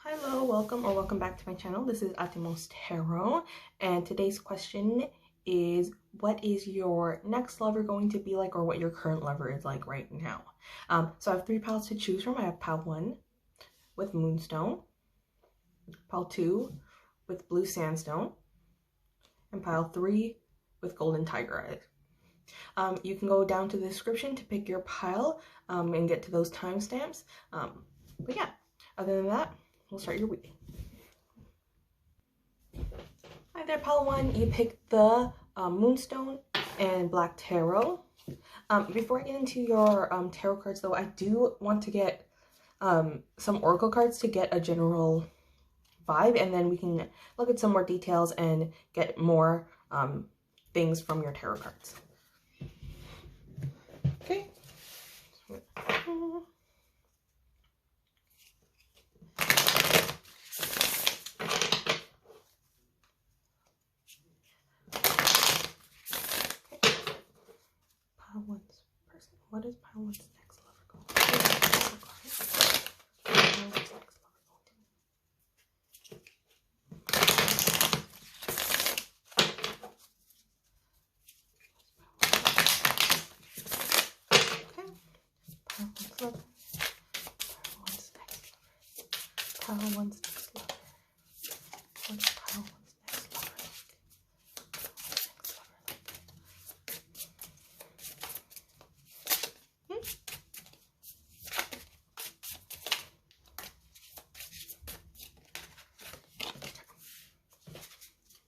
Hello, welcome back to my channel. This is Atomos Tarot, and today's question is, what is your next lover going to be like, or what your current lover is like right now? So I have 3 piles to choose from. I have pile 1 with moonstone, pile 2 with blue sandstone, and pile 3 with golden tiger eyes. You can go down to the description to pick your pile and get to those timestamps. But yeah, other than that, we'll start your reading. Hi there, pile 1. You picked the moonstone and black tarot. Before I get into your tarot cards, though, I do want to get some oracle cards to get a general vibe, and then we can look at some more details and get more things from your tarot cards. Okay. Pile 1's person. What is pile 1's next lover going to be? Pile 1's next lover going to be. Okay. Pile 1's lover. Pile 1's next lover. Pile 1's next lover. What is pile 1's next lover like?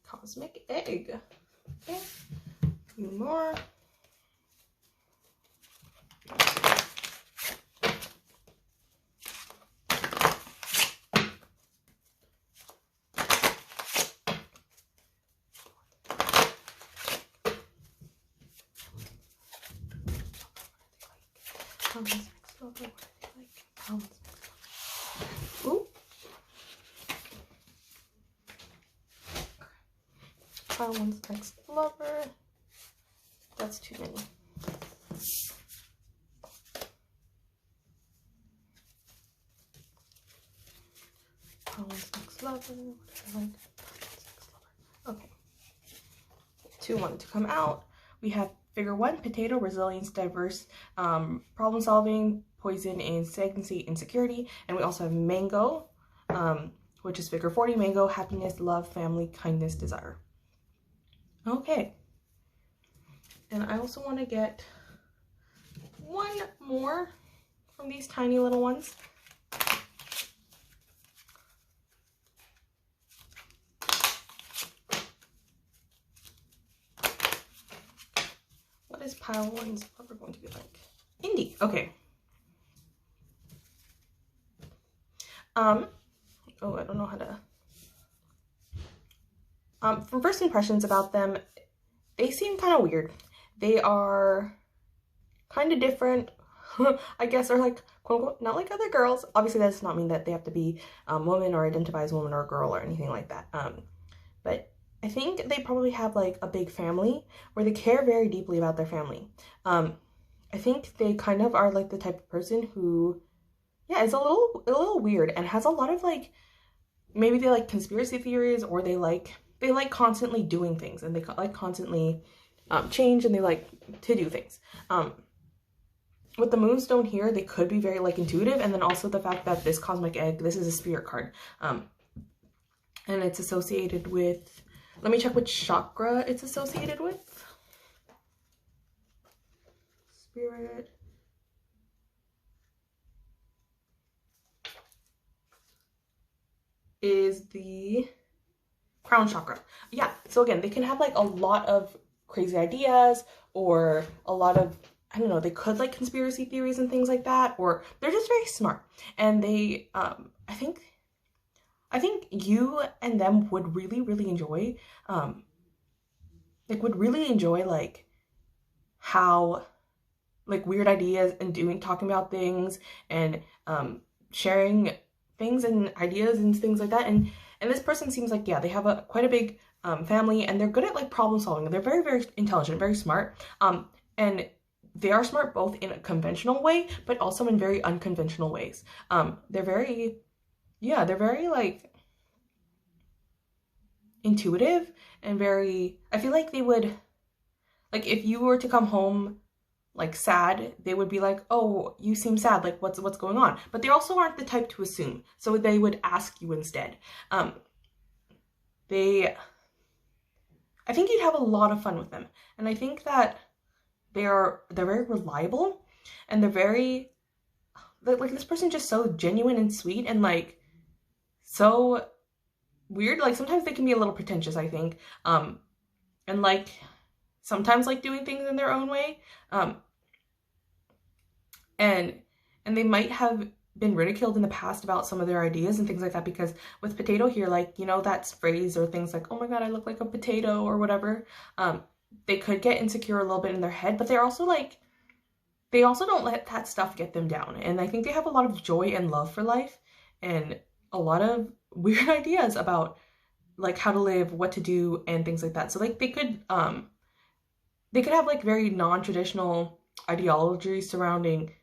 Cosmic egg. Okay. A few more. Pound's next lover, what are they like? Pound's next lover. Ooh. Pile 1's next lover. That's too many. Pile 1's next lover, what are they like? Pile 1's next lover. Okay. 2 want to come out. We have figure 1, potato, resilience, diverse, problem solving, poison, and stagnancy, insecurity. And we also have mango, which is figure 40, mango, happiness, love, family, kindness, desire. Okay. And I also want to get 1 more from these tiny little ones. What is pile 1's lover going to be like? Indie. Okay. Oh, I don't know how to. From first impressions about them, they seem kind of weird. They are kind of different, I guess, or like, quote unquote, not like other girls. Obviously, that does not mean that they have to be woman or identify as woman or a girl or anything like that. But I think they probably have like a big family where they care very deeply about their family. I think they kind of are like the type of person who, yeah, is a little weird and has a lot of like, maybe they like conspiracy theories, or they like constantly doing things, and they like constantly change, and they like to do things. With the moonstone here, they could be very like intuitive, and then also the fact that this cosmic egg, this is a spirit card, and it's associated with, let me check which chakra it's associated with. Spirit. Is the crown chakra. Yeah, so again, they can have like a lot of crazy ideas, or a lot of, I don't know, they could like conspiracy theories and things like that, or they're just very smart, and they I think you and them would really enjoy like how like weird ideas and talking about things, and sharing things and ideas and things like that. And this person seems like, yeah, they have quite a big family, and they're good at like problem solving. They're very intelligent, very smart, and they are smart both in a conventional way but also in very unconventional ways. They're very yeah, they're very like intuitive and very, I feel like they would, like if you were to come home like sad, they would be like, oh, you seem sad, like what's going on? But they also aren't the type to assume, so they would ask you instead. They, I think you'd have a lot of fun with them, and I think that they're very reliable, and they're very like this person just so genuine and sweet and like so weird. Like sometimes they can be a little pretentious, I think, and like sometimes like doing things in their own way, and they might have been ridiculed in the past about some of their ideas and things like that, because with potato here, like, you know, that phrase or things like, oh my god, I look like a potato or whatever, they could get insecure a little bit in their head, but they're also like, they also don't let that stuff get them down, and I think they have a lot of joy and love for life and a lot of weird ideas about like how to live, what to do, and things like that. So like they could have like very non-traditional ideologies surrounding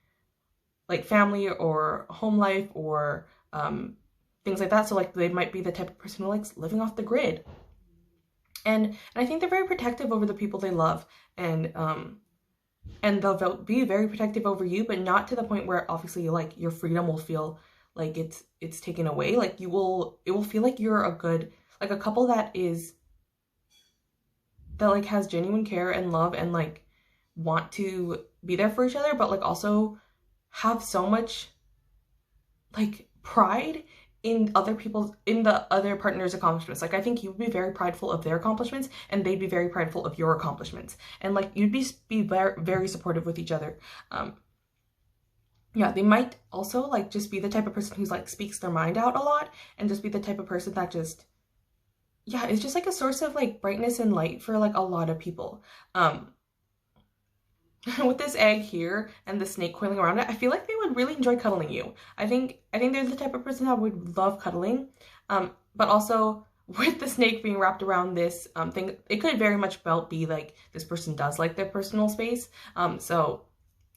like family or home life or things like that. So like they might be the type of person who likes living off the grid, and I think they're very protective over the people they love, and they'll be very protective over you, but not to the point where obviously like your freedom will feel like it's taken away. Like it will feel like you're a good, like a couple that like has genuine care and love and like want to be there for each other, but like also have so much like pride in the other partner's accomplishments. Like I think you would be very prideful of their accomplishments, and they'd be very prideful of your accomplishments, and like you'd be very, very supportive with each other. Yeah, they might also like just be the type of person who's like speaks their mind out a lot, and just be the type of person that just, yeah, it's just like a source of like brightness and light for like a lot of people. With this egg here and the snake coiling around it, I feel like they would really enjoy cuddling you. I think they're the type of person that would love cuddling. But also with the snake being wrapped around this thing, it could very much be like this person does like their personal space. So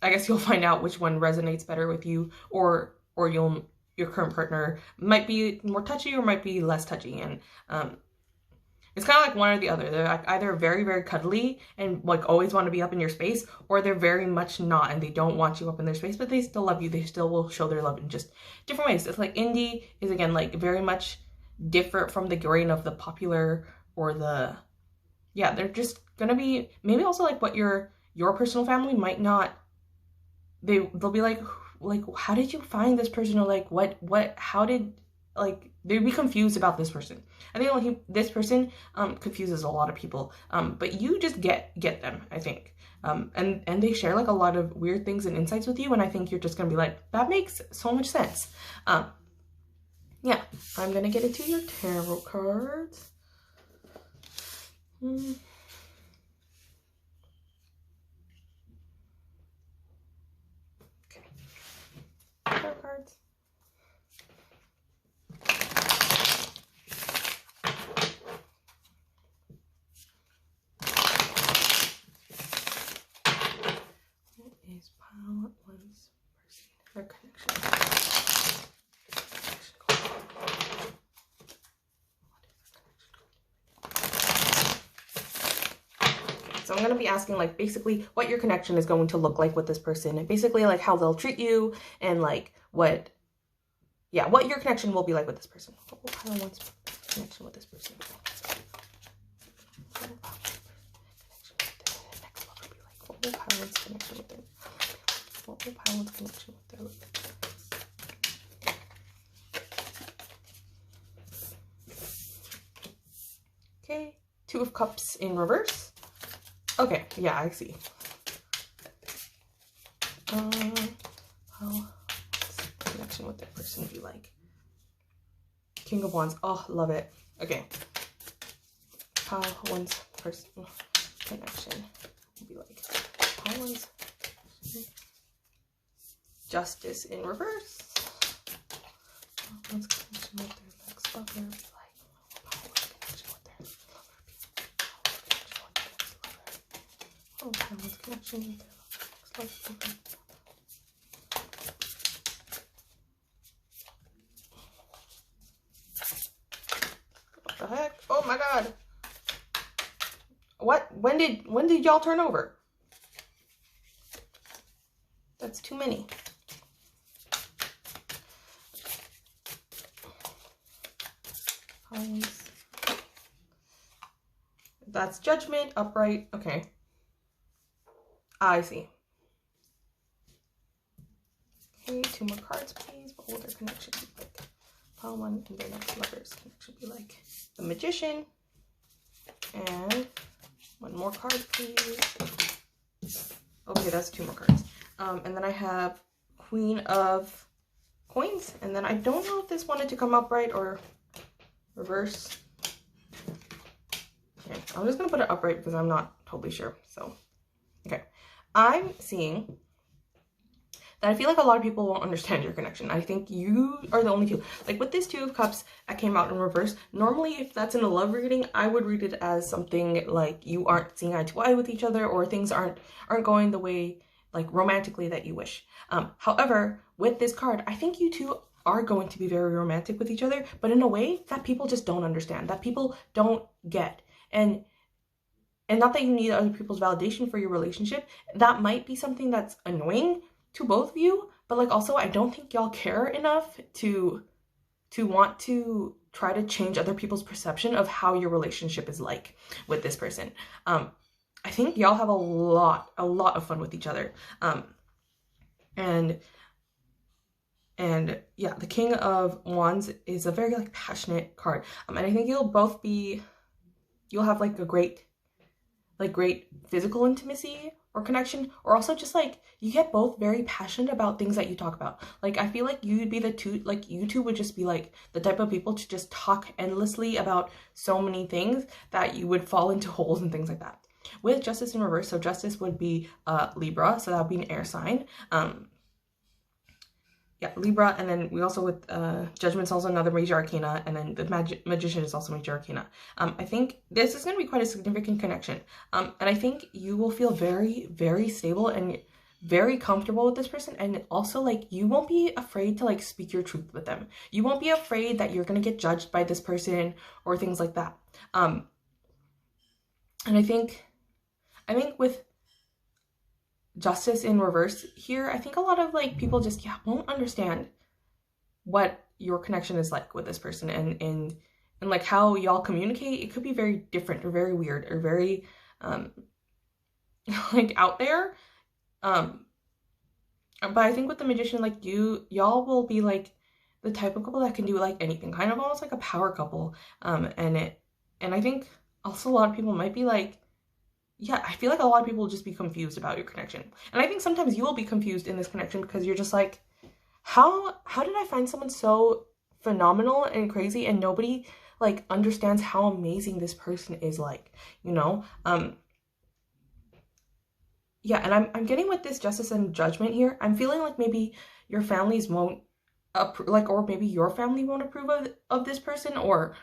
I guess you'll find out which one resonates better with you, or your current partner might be more touchy or might be less touchy, and it's kind of like one or the other. They're like either very, very cuddly and like always want to be up in your space, or they're very much not and they don't want you up in their space, but they still love you. They still will show their love in just different ways. It's like indie is again like very much different from the grain of the popular or the, yeah, they're just gonna be maybe also like what your personal family might not, they'll be like how did you find this person, or like what how did, like they'd be confused about this person. I think like this person confuses a lot of people, but you just get them, I think, and they share like a lot of weird things and insights with you, and I think you're just gonna be like, that makes so much sense. Yeah, I'm gonna get into your tarot cards. Okay, tarot cards. Is pile one's person, their connection. So I'm going to be asking like basically what your connection is going to look like with this person, and basically like how they'll treat you, and like what your connection will be like with this person. What will pile one's connection with this person be like? What will pile one's connection with them? What will pile one's connection with their life? Okay, Two of Cups in reverse. Okay, yeah, I see. How connection with that person be like? King of Wands. Oh, love it. Okay. How one's person connection will be like? How one's Justice in reverse. How one's connection with their next lover be like? How one's connection with their lover be like? Oh, how one's connection with their next lover. god. What? When did y'all turn over? That's too many. That's Judgment, Upright. Okay. I see. Okay, 2 more cards, please. What will their connection be like? Pile 1 and their next lover's connection be like? The Magician. And 1 more card, please. Okay, that's 2 more cards. And then I have Queen of Coins. And then I don't know if this wanted to come upright or reverse. Okay, I'm just gonna put it upright because I'm not totally sure. So, okay. I'm seeing that I feel like a lot of people won't understand your connection. I think you are the only two. Like with this 2 of Cups that came out in reverse, normally if that's in a love reading, I would read it as something like you aren't seeing eye to eye with each other, or things aren't going the way, like romantically, that you wish. However, with this card, I think you two are going to be very romantic with each other, but in a way that people just don't understand, that people don't get. And not that you need other people's validation for your relationship. That might be something that's annoying to both of you, but like also I don't think y'all care enough to want to try to change other people's perception of how your relationship is like with this person. I think y'all have a lot of fun with each other. And yeah, the King of Wands is a very like passionate card. And I think you'll have like a great physical intimacy or connection, or also just like you get both very passionate about things that you talk about. Like I feel like you'd be you two would just be like the type of people to just talk endlessly about so many things that you would fall into holes and things like that. With Justice in reverse, so Justice would be Libra, so that would be an air sign. Yeah, Libra, and then we also with Judgment's also another major arcana, and then the Magician is also major arcana. I think this is going to be quite a significant connection. And I think you will feel very, very stable and very comfortable with this person, and also like you won't be afraid to like speak your truth with them. You won't be afraid that you're going to get judged by this person or things like that. And I think with Justice in reverse here, I think a lot of like people just won't understand what your connection is like with this person, and like how y'all communicate. It could be very different or very weird or very like out there. But I think with the Magician, like y'all will be like the type of couple that can do like anything, kind of almost like a power couple. And I think also a lot of people might be like, yeah, I feel like a lot of people will just be confused about your connection. And I think sometimes you will be confused in this connection because you're just like, how did I find someone so phenomenal and crazy and nobody like understands how amazing this person is, like, you know? Yeah, and I'm getting with this Justice and Judgment here, I'm feeling like maybe your families won't or maybe your family won't approve of this person, or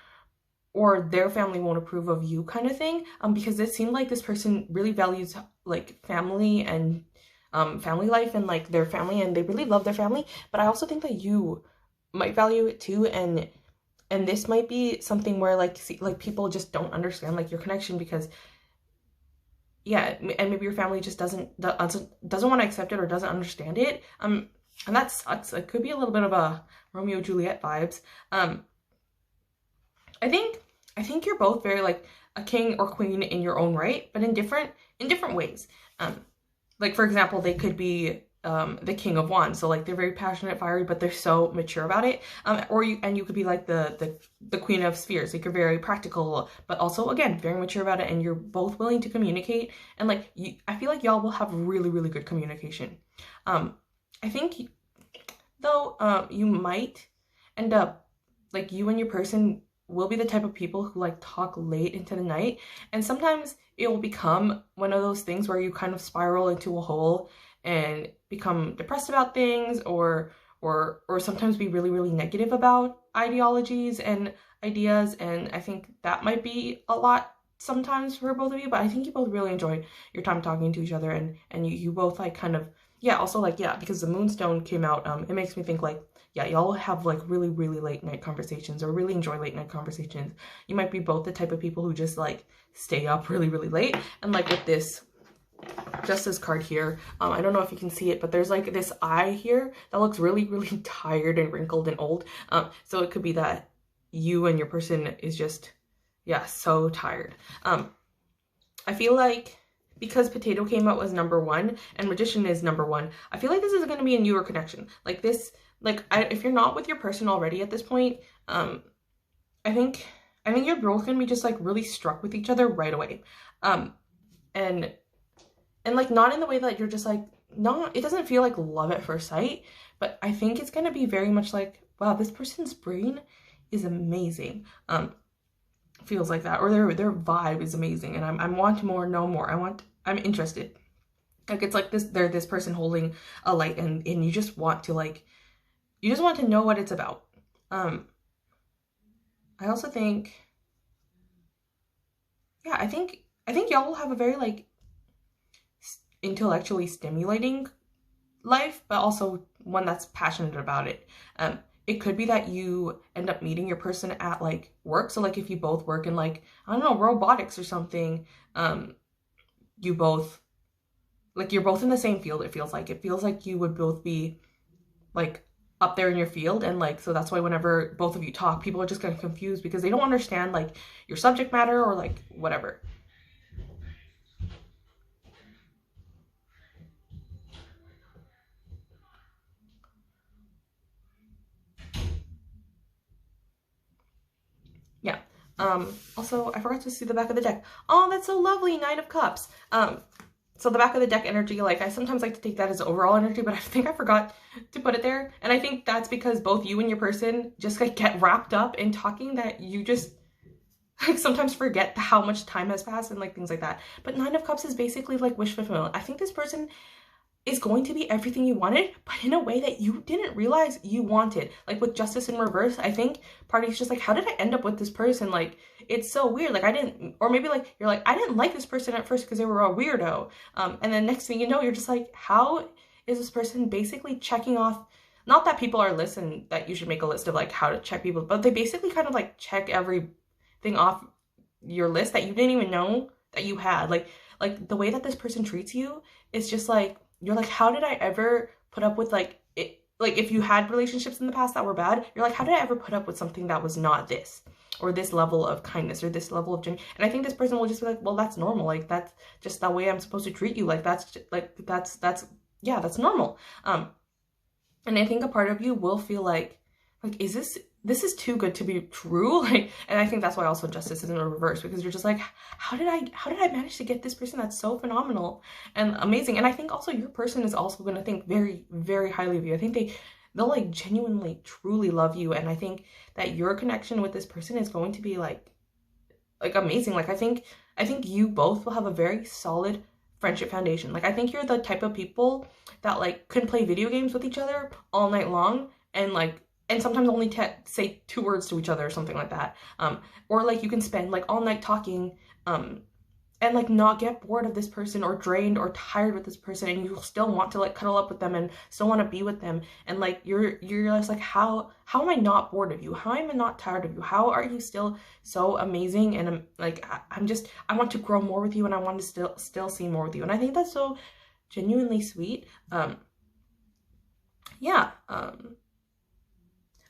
their family won't approve of you, kind of thing, because it seemed like this person really values like family and family life and like their family, and they really love their family. But I also think that you might value it too, and this might be something where like people just don't understand like your connection, because yeah, and maybe your family just doesn't want to accept it or doesn't understand it, and that sucks. It could be a little bit of a Romeo Juliet vibes. I think you're both very like a king or queen in your own right, but in different ways. Like for example, they could be the King of Wands, so like they're very passionate, fiery, but they're so mature about it. Or you could be like the Queen of Spheres, like you're very practical, but also again very mature about it, and you're both willing to communicate. And like I feel like y'all will have really, really good communication. I think though you might end up like you and your person will be the type of people who like talk late into the night, and sometimes it will become one of those things where you kind of spiral into a hole and become depressed about things, or sometimes be really, really negative about ideologies and ideas. And I think that might be a lot sometimes for both of you, but I think you both really enjoy your time talking to each other, and you both like kind of, yeah, also like, yeah, because the Moonstone came out, it makes me think like yeah, y'all have like really, really late night conversations or really enjoy late night conversations. You might be both the type of people who just like stay up really, really late. And like with this Justice card here, I don't know if you can see it, but there's like this eye here that looks really, really tired and wrinkled and old. So it could be that you and your person is just, yeah, so tired. I feel like because Potato came out as number 1 and Magician is number 1, I feel like this is going to be a newer connection. Like this, like if you're not with your person already at this point, I think you're both going to be just like really struck with each other right away. And like not in the way that you're just like, it doesn't feel like love at first sight, but I think it's going to be very much like, wow, this person's brain is amazing. Feels like that, or their vibe is amazing, and I want more, know more. I'm interested. Like it's like they're this person holding a light, and you just want to like, you just want to know what it's about. I also think, yeah, I think y'all will have a very like intellectually stimulating life, but also one that's passionate about it. It could be that you end up meeting your person at like work. So like if you both work in like, I don't know, robotics or something, you both, like you're both in the same field, it feels like you would both be like up there in your field. And like, so that's why whenever both of you talk, people are just kind of confused because they don't understand like your subject matter or like whatever. Yeah. Also, I forgot to see the back of the deck. Oh, that's so lovely, Nine of Cups. So the back of the deck energy, like I sometimes like to take that as overall energy, but I think I forgot to put it there. And I think that's because both you and your person just like get wrapped up in talking that you just like sometimes forget how much time has passed and like things like that. But Nine of Cups is basically like wish fulfillment. I think this person is going to be everything you wanted, but in a way that you didn't realize you wanted. Like with Justice in reverse, I think party's just like, how did I end up with this person? Like, it's so weird. Like I didn't, or maybe like, you're like, I didn't like this person at first because they were a weirdo. And then next thing you know, you're just like, how is this person basically checking off, not that people are listening, that you should make a list of like how to check people, but they basically kind of like check everything off your list that you didn't even know that you had. Like the way that this person treats you is just like, you're like, how did I ever put up with like it? Like if you had relationships in the past that were bad, you're like, how did I ever put up with something that was not this, or this level of kindness, or this level of genuine? And I think this person will just be like, well, that's normal. Like that's just the way I'm supposed to treat you. Like that's yeah, that's normal. And I think a part of you will feel like is this is too good to be true. Like, and I think that's why also Justice is in a reverse, because you're just like, how did I manage to get this person that's so phenomenal and amazing? And I think also your person is also going to think very, very highly of you. I think they'll like genuinely, truly love you. And I think that your connection with this person is going to be like amazing. Like I think you both will have a very solid friendship foundation. Like I think you're the type of people that like can play video games with each other all night long and sometimes only say 2 words to each other or something like that. Or like you can spend like all night talking and like not get bored of this person or drained or tired with this person, and you still want to like cuddle up with them and still want to be with them. And like you're just like, how am I not bored of you? How am I not tired of you? How are you still so amazing? And I want to grow more with you, and I want to still see more with you. And I think that's so genuinely sweet. Yeah.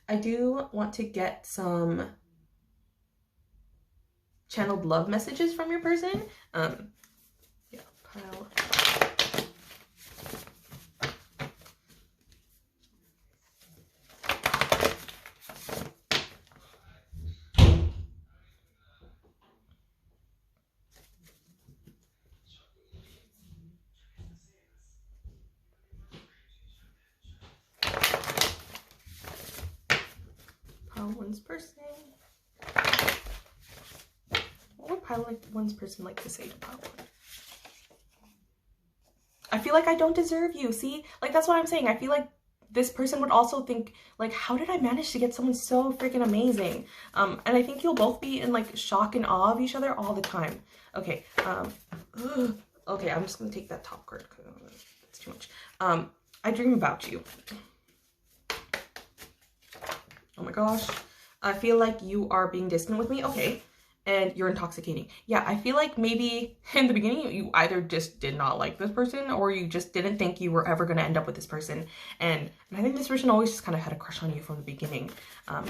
I do want to get some channeled love messages from your person. Yeah, pile. One's person. What would pile like one's person like to say to pile one? I feel like I don't deserve you. See, like that's what I'm saying. I feel like this person would also think like, how did I manage to get someone so freaking amazing? And I think you'll both be in like shock and awe of each other all the time. Okay. Okay, I'm just gonna take that top card because it's too much. I dream about you. Oh my gosh. I feel like you are being distant with me. Okay. And you're intoxicating. Yeah, I feel like maybe in the beginning you either just did not like this person or you just didn't think you were ever going to end up with this person. And I think this person always just kind of had a crush on you from the beginning. I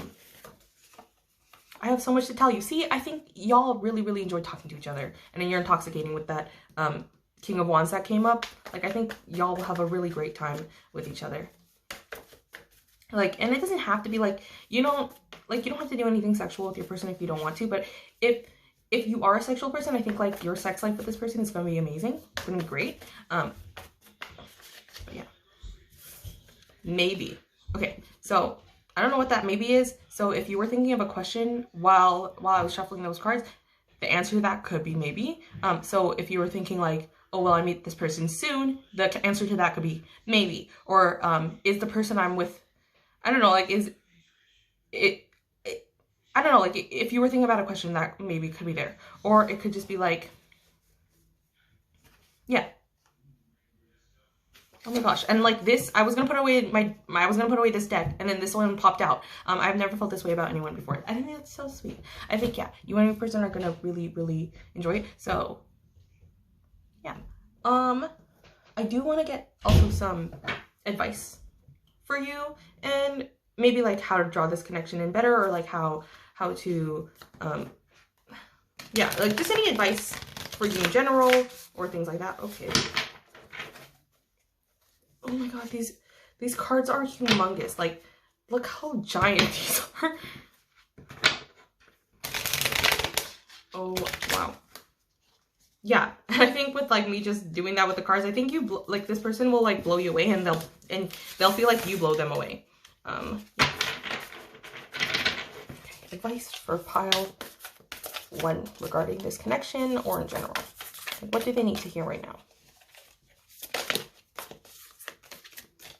have so much to tell you. See, I think y'all really, really enjoyed talking to each other. And then you're intoxicating with that King of Wands that came up. Like, I think y'all will have a really great time with each other. Like, and it doesn't have to be like, you don't have to do anything sexual with your person if you don't want to, but if you are a sexual person, I think like your sex life with this person is going to be amazing. It's going to be great. But yeah. Maybe. Okay. So I don't know what that maybe is. So if you were thinking of a question while I was shuffling those cards, the answer to that could be maybe. So if you were thinking like, oh, will I meet this person soon? The answer to that could be maybe. Or is the person I'm with, I don't know, like, is it, I don't know, like, if you were thinking about a question, that maybe could be there. Or it could just be like, yeah. Oh my gosh. And like this, I was going to put away this deck, and then this one popped out. I've never felt this way about anyone before. I think that's so sweet. I think, yeah, you and your person are going to really, really enjoy it. So, yeah. I do want to get also some advice for you, and maybe like how to draw this connection in better, or like how to yeah, like just any advice for you in general or things like that. Okay. Oh my god, these cards are humongous. Like, look how giant these are. Oh wow. Yeah, and I think with like me just doing that with the cards, I think you like this person will like blow you away, and they'll feel like you blow them away. Yeah. Okay, advice for pile 1 regarding this connection or in general. What do they need to hear right now?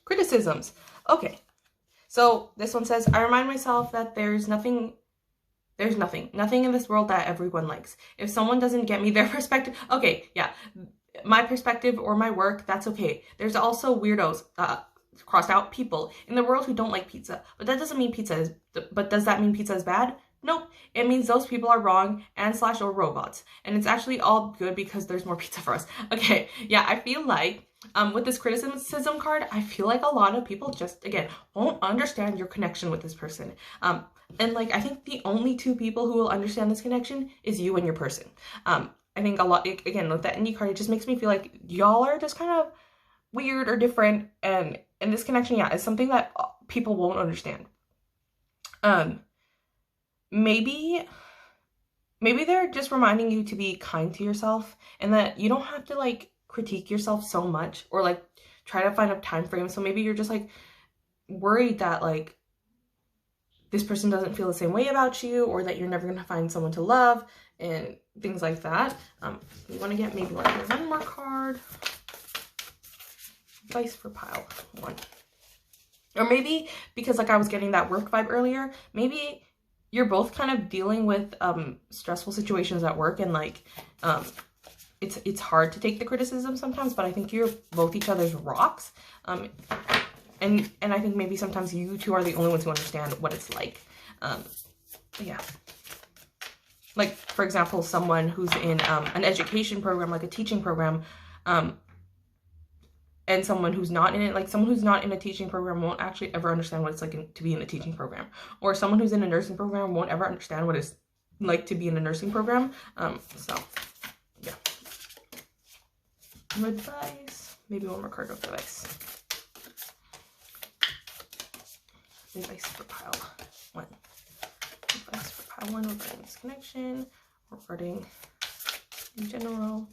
Criticisms. Okay, so this one says, I remind myself that there's nothing in this world that everyone likes. If someone doesn't get me their perspective, okay, yeah, my perspective or my work, that's okay. There's also weirdos, crossed out, people in the world who don't like pizza, but that doesn't mean but does that mean pizza is bad? Nope, it means those people are wrong and / or robots, and it's actually all good because there's more pizza for us. Okay, yeah, I feel like with this criticism card, I feel like a lot of people just, again, won't understand your connection with this person. And like, I think the only 2 people who will understand this connection is you and your person. I think a lot, again, with that indie card, it just makes me feel like y'all are just kind of weird or different, and this connection, yeah, is something that people won't understand. Maybe they're just reminding you to be kind to yourself, and that you don't have to like critique yourself so much or like try to find a time frame. So maybe you're just like worried that like this person doesn't feel the same way about you, or that you're never going to find someone to love and things like that. You want to get maybe like 1 more card. Advice for pile 1. Or maybe because like I was getting that work vibe earlier, maybe you're both kind of dealing with stressful situations at work, and like it's hard to take the criticism sometimes, but I think you're both each other's rocks. And I think maybe sometimes you 2 are the only ones who understand what it's like. Yeah. Like, for example, someone who's in an education program, like a teaching program, and someone who's not in it, like someone who's not in a teaching program won't actually ever understand what it's like to be in a teaching program. Or someone who's in a nursing program won't ever understand what it's like to be in a nursing program. So, yeah. Advice. Maybe 1 more card of advice. Advice for pile 1. Advice for pile 1 regarding this connection, regarding in general.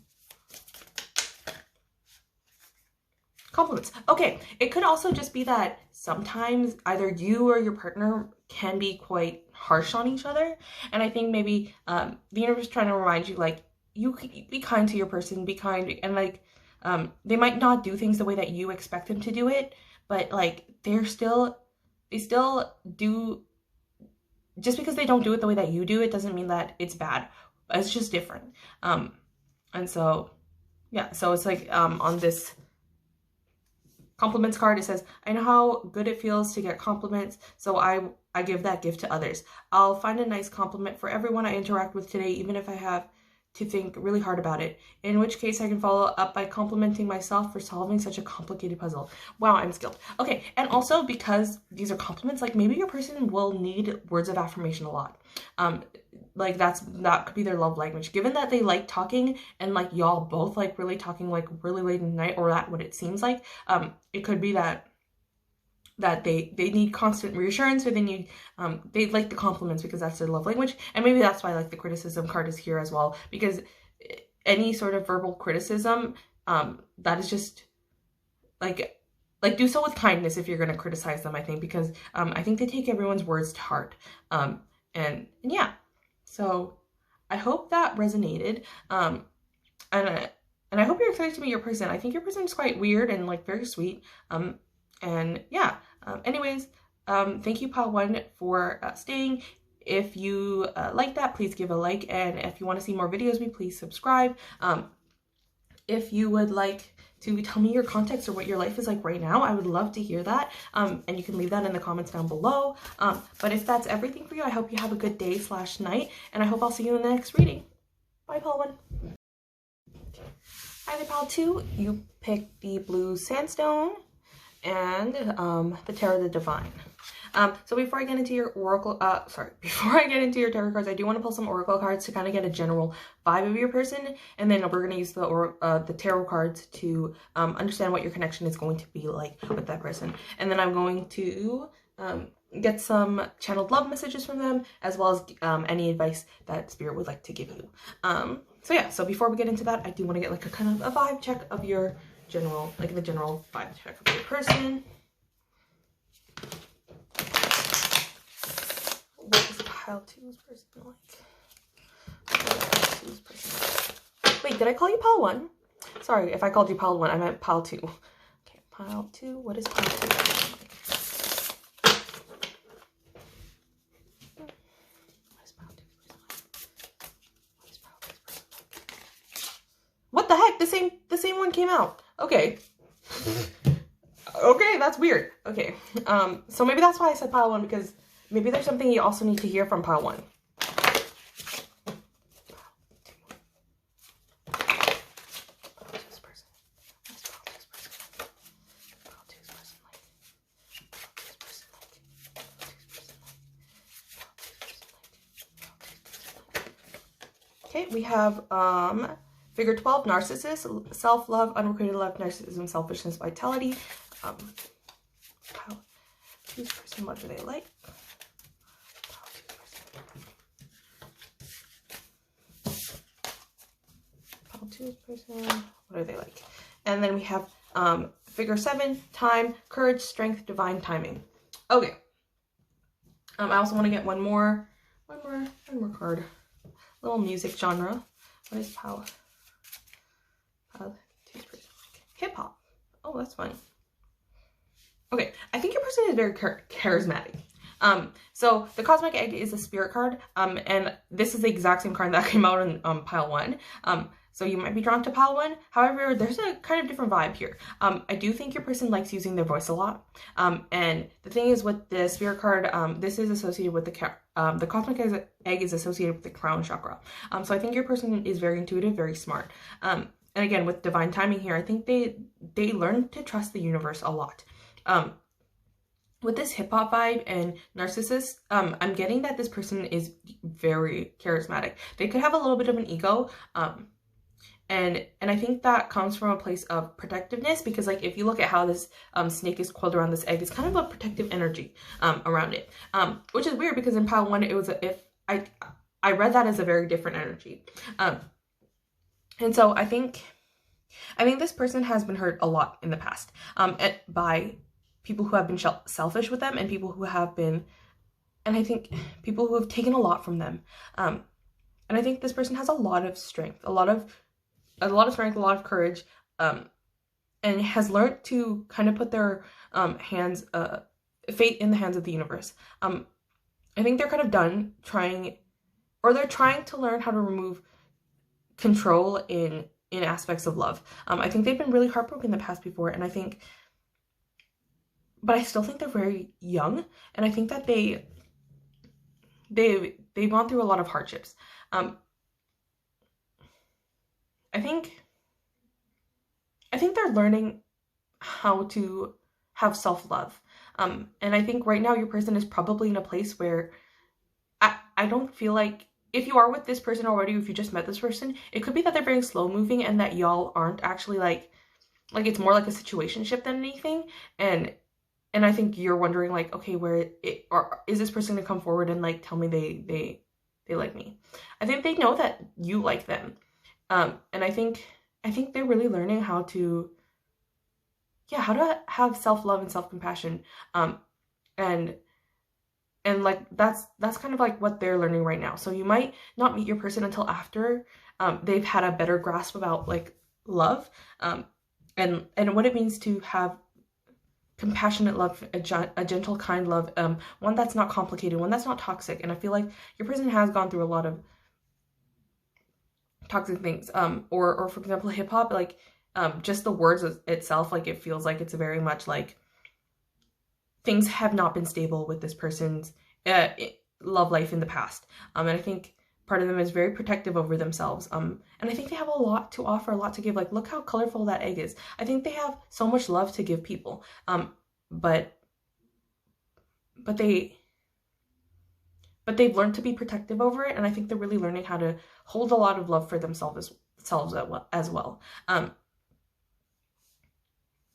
Compliments. Okay, it could also just be that sometimes either you or your partner can be quite harsh on each other, and I think maybe the universe is trying to remind you, like, you be kind to your person, be kind, and like they might not do things the way that you expect them to do it, but like they still do. Just because they don't do it the way that you do it doesn't mean that it's bad. It's just different. And so yeah, so it's like on this compliments card, it says, I know how good it feels to get compliments, so I I give that gift to others. I'll find a nice compliment for everyone I interact with today, even if I have to think really hard about it, in which case I can follow up by complimenting myself for solving such a complicated puzzle. Wow, I'm skilled. Okay, and also because these are compliments, like maybe your person will need words of affirmation a lot. Like that could be their love language. Given that they like talking and like y'all both like really talking like really late in the night, or that what it seems like, it could be that they need constant reassurance, or they need they like the compliments because that's their love language. And maybe that's why like the criticism card is here as well, because any sort of verbal criticism, that is just like do so with kindness if you're going to criticize them, I think, because I think they take everyone's words to heart. And yeah, so I hope that resonated. And I hope you're excited to meet your person. I think your person is quite weird and like very sweet. And yeah, anyways, thank you, Pile 1, for staying. If you like that, please give a like. And if you want to see more videos, please subscribe. If you would like to tell me your context or what your life is like right now, I would love to hear that. And you can leave that in the comments down below. But if that's everything for you, I hope you have a good day/night. And I hope I'll see you in the next reading. Bye, Pile 1. Hi there, Pile 2. You picked the blue sandstone and the Tarot of the Divine. So before I get into your before I get into your tarot cards, I do want to pull some oracle cards to kind of get a general vibe of your person, and then we're going to use the tarot cards to understand what your connection is going to be like with that person. And then I'm going to get some channeled love messages from them, as well as any advice that Spirit would like to give you. So yeah, so before we get into that, I do want to get like a kind of a vibe check of your general, like the general vibe check of your person. What is Pile 2's person like? Wait, did I call you Pile 1? Sorry, if I called you Pile 1, I meant Pile 2. Okay, Pile 2, what is Pile 2 like? What the heck? The same one came out. Okay. Okay, that's weird. Okay. So maybe that's why I said Pile 1, because maybe there's something you also need to hear from Pile 1. Okay, we have Figure 12, Narcissist, Self-Love, Unrequited Love, Narcissism, Selfishness, Vitality. Pile 2's person, what do they like? Pile 2's person, what are they like? And then we have Figure 7, Time, Courage, Strength, Divine Timing. Okay. I also want to get one more card. Little music genre. What is Pile 2's person like? Hip hop. Oh, that's fun. Okay, I think your person is very charismatic. So the Cosmic Egg is a spirit card, and this is the exact same card that came out in Pile 1. So you might be drawn to Pile 1. However, there's a kind of different vibe here. I do think your person likes using their voice a lot. And the thing is, with the spirit card, this is associated with the Cosmic Egg is associated with the crown chakra. So I think your person is very intuitive, very smart. And again, with divine timing here, I think they learn to trust the universe a lot. With this hip hop vibe and narcissist, I'm getting that this person is very charismatic. They could have a little bit of an ego, and I think that comes from a place of protectiveness, because like if you look at how this snake is coiled around this egg, it's kind of a protective energy around it, which is weird because in Pile 1 it was I read that as a very different energy, and so I think this person has been hurt a lot in the past by people who have been selfish with them, and people who have been, and I think people who have taken a lot from them. And I think this person has a lot of strength, a lot of strength, a lot of courage, and has learned to kind of put their fate in the hands of the universe. I think they're kind of done trying to learn how to remove control in aspects of love. I think they've been really heartbroken in the past before, and but I still think they're very young, and I think that they they've gone through a lot of hardships. I think they're learning how to have self-love. And I think right now your person is probably in a place where I don't feel like, if you are with this person already, or if you just met this person, it could be that they're very slow moving and that y'all aren't actually like it's more like a situationship than anything. And I think you're wondering like, okay, or is this person gonna come forward and like tell me they like me? I think they know that you like them. And I think they're really learning how to have self-love and self-compassion. And like that's kind of like what they're learning right now. So you might not meet your person until after they've had a better grasp about like love, and what it means to have compassionate love, a gentle, kind love, one that's not complicated, one that's not toxic. And I feel like your person has gone through a lot of toxic things, or for example, hip hop, like just the words itself, like it feels like it's very much like things have not been stable with this person's love life in the past. And I think part of them is very protective over themselves. And I think they have a lot to offer, a lot to give. Like, look how colorful that egg is. I think they have so much love to give people. But they've learned to be protective over it. And I think they're really learning how to hold a lot of love for themselves as well.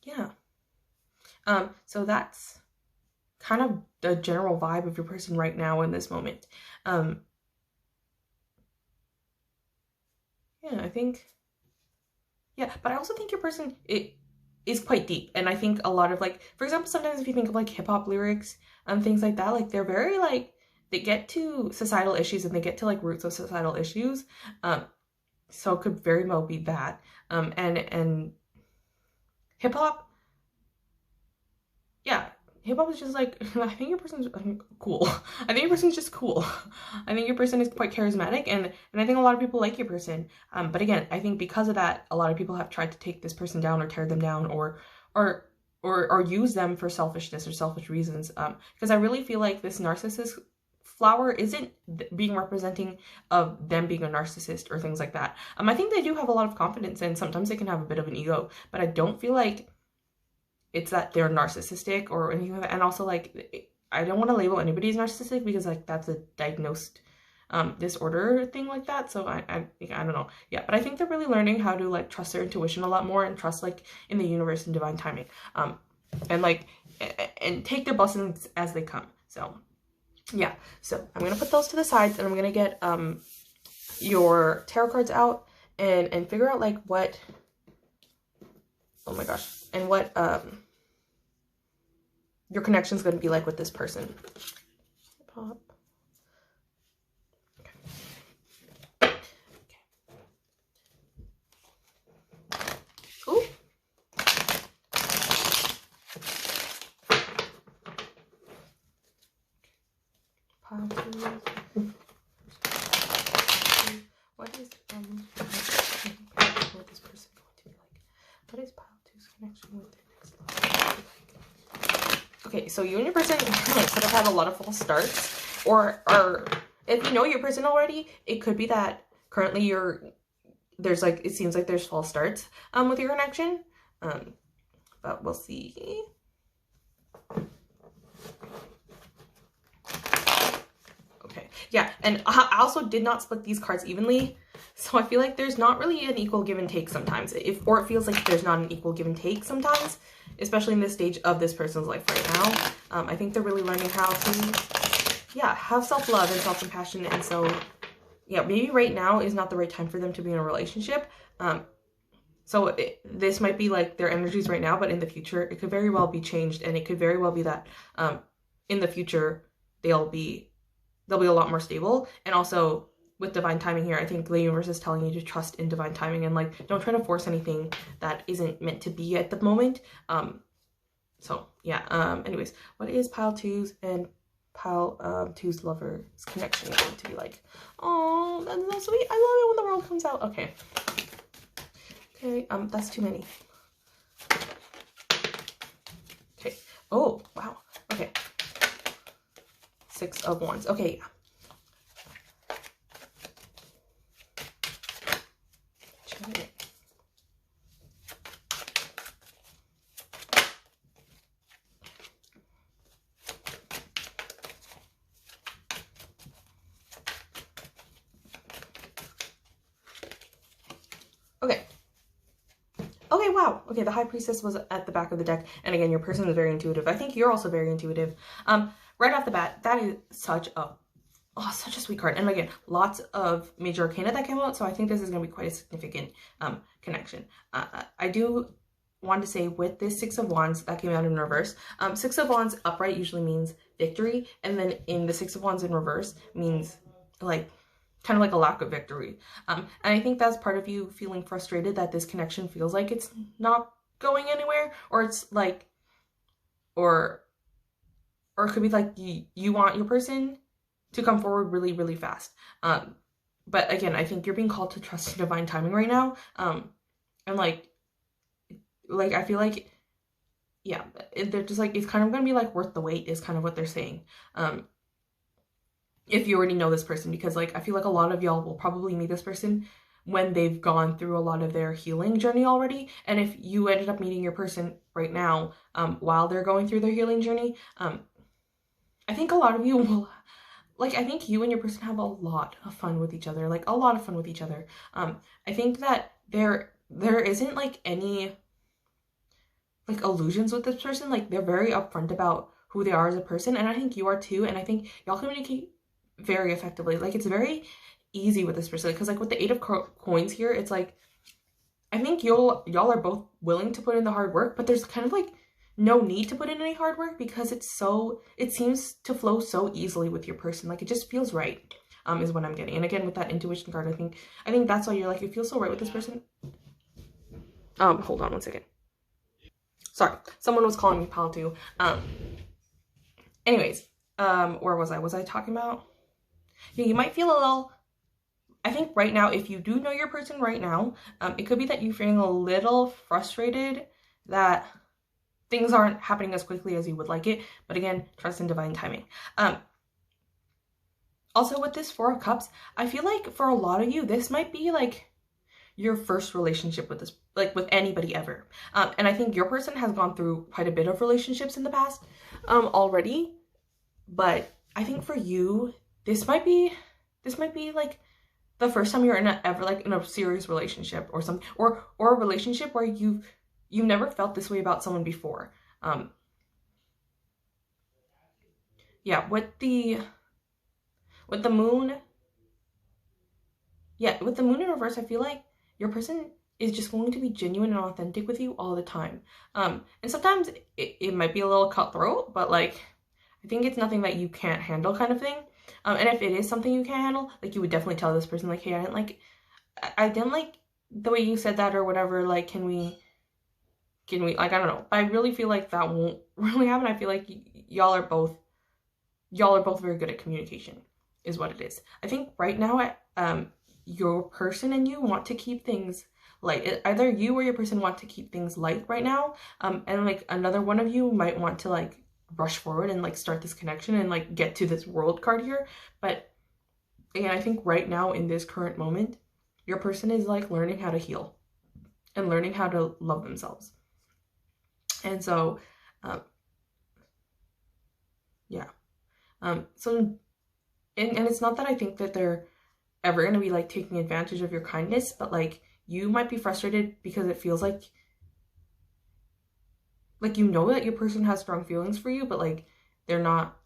Yeah. So that's kind of the general vibe of your person right now in this moment. Yeah, I think, yeah, but I also think your person is quite deep. And I think a lot of like, for example, sometimes if you think of like hip hop lyrics and things like that, like they're very like, they get to societal issues and they get to like roots of societal issues. So it could very well be that. And hip hop, yeah, hip hop is just like, I think your person's cool. I think your person's just cool. I think your person is quite charismatic, and I think a lot of people like your person. But again, I think because of that, a lot of people have tried to take this person down or tear them down or use them for selfishness or selfish reasons. Because I really feel like this narcissist flower isn't being representing of them being a narcissist or things like that. I think they do have a lot of confidence, and sometimes they can have a bit of an ego, but I don't feel like it's that they're narcissistic or anything like that. And also, like, I don't want to label anybody as narcissistic because like that's a diagnosed disorder thing like that. So I don't know. Yeah, but I think they're really learning how to like trust their intuition a lot more and trust like in the universe and divine timing. And like and take the blessings as they come. So yeah. So I'm gonna put those to the sides, and I'm gonna get your tarot cards out and figure out like what, oh my gosh, and what your connection is going to be like with this person. Pop. Okay. Ooh. Pile two. What is what this person going to be like? What is pile two's connection with their next love? Okay, so you and your person like could have had a lot of false starts, or if you know your person already, it could be that currently there's like, it seems like there's false starts with your connection, but we'll see. Okay, yeah, and I also did not split these cards evenly, so I feel like there's not really an equal give and take sometimes, or it feels like there's not an equal give and take sometimes, especially in this stage of this person's life right now. I think they're really learning how to, yeah, have self-love and self-compassion. And so, yeah, maybe right now is not the right time for them to be in a relationship. So this might be like their energies right now, but in the future, it could very well be changed. And it could very well be that in the future, they'll be a lot more stable. And also with divine timing here, I think the universe is telling you to trust in divine timing and like don't try to force anything that isn't meant to be at the moment. So yeah, anyways, what is pile two's and pile two's lover's connection going to be like? Oh, that's so sweet. I love it when the world comes out. Okay. Okay, that's too many. Okay. Oh, wow. Okay. 6 of Wands. Okay, yeah. Okay, wow. Okay, the High Priestess was at the back of the deck. And again, your person is very intuitive. I think you're also very intuitive. Right off the bat, that is such a sweet card. And again, lots of major arcana that came out, so I think this is going to be quite a significant connection. I do want to say with this Six of Wands that came out in reverse, Six of Wands upright usually means victory, and then in the Six of Wands in reverse means like kind of like a lack of victory. And I think that's part of you feeling frustrated that this connection feels like it's not going anywhere, or it's like, or it could be like you want your person to come forward really, really fast. But again, I think you're being called to trust in divine timing right now. And like I feel like, yeah, they're just like, it's kind of going to be like worth the wait is kind of what they're saying. If you already know this person, because like, I feel like a lot of y'all will probably meet this person when they've gone through a lot of their healing journey already. And if you ended up meeting your person right now, while they're going through their healing journey, I think a lot of you will, like, I think you and your person have a lot of fun with each other, like a lot of fun with each other. I think that there isn't like any like illusions with this person. Like, they're very upfront about who they are as a person, and I think you are too. And I think y'all communicate very effectively. Like, it's very easy with this person, because like with the Eight of Coins here, it's like, I think y'all are both willing to put in the hard work, but there's kind of like no need to put in any hard work, because it seems to flow so easily with your person. Like, it just feels right, is what I'm getting. And again, with that intuition card, I think that's why you're like, it feels so right with this person. Hold on one second. Sorry, someone was calling me pal too. Anyways, where was I? Was I talking about? Yeah, you might feel a little, I think right now, if you do know your person right now, it could be that you're feeling a little frustrated that things aren't happening as quickly as you would like it. But again, trust in divine timing. Also with this Four of Cups, I feel like for a lot of you, this might be like your first relationship with this, like with anybody ever. And I think your person has gone through quite a bit of relationships in the past already. But I think for you, this might be like the first time you're in a serious relationship or something, or a relationship where you've never felt this way about someone before. Yeah, with the moon. Yeah, with the moon in reverse, I feel like your person is just going to be genuine and authentic with you all the time. And sometimes it might be a little cutthroat, but like, I think it's nothing that you can't handle kind of thing. And if it is something you can't handle, like, you would definitely tell this person, like, hey, I didn't like the way you said that or whatever. Like, can we, like, I don't know. I really feel like that won't really happen. I feel like y'all are both very good at communication, is what it is. I think right now, your person and you want to keep things light. Either you or your person want to keep things light right now. And like another one of you might want to like rush forward and like start this connection and like get to this World card here. But again, I think right now in this current moment, your person is like learning how to heal and learning how to love themselves. And so, yeah. So, and it's not that I think that they're ever going to be like taking advantage of your kindness, but like, you might be frustrated because it feels like you know that your person has strong feelings for you, but like, they're not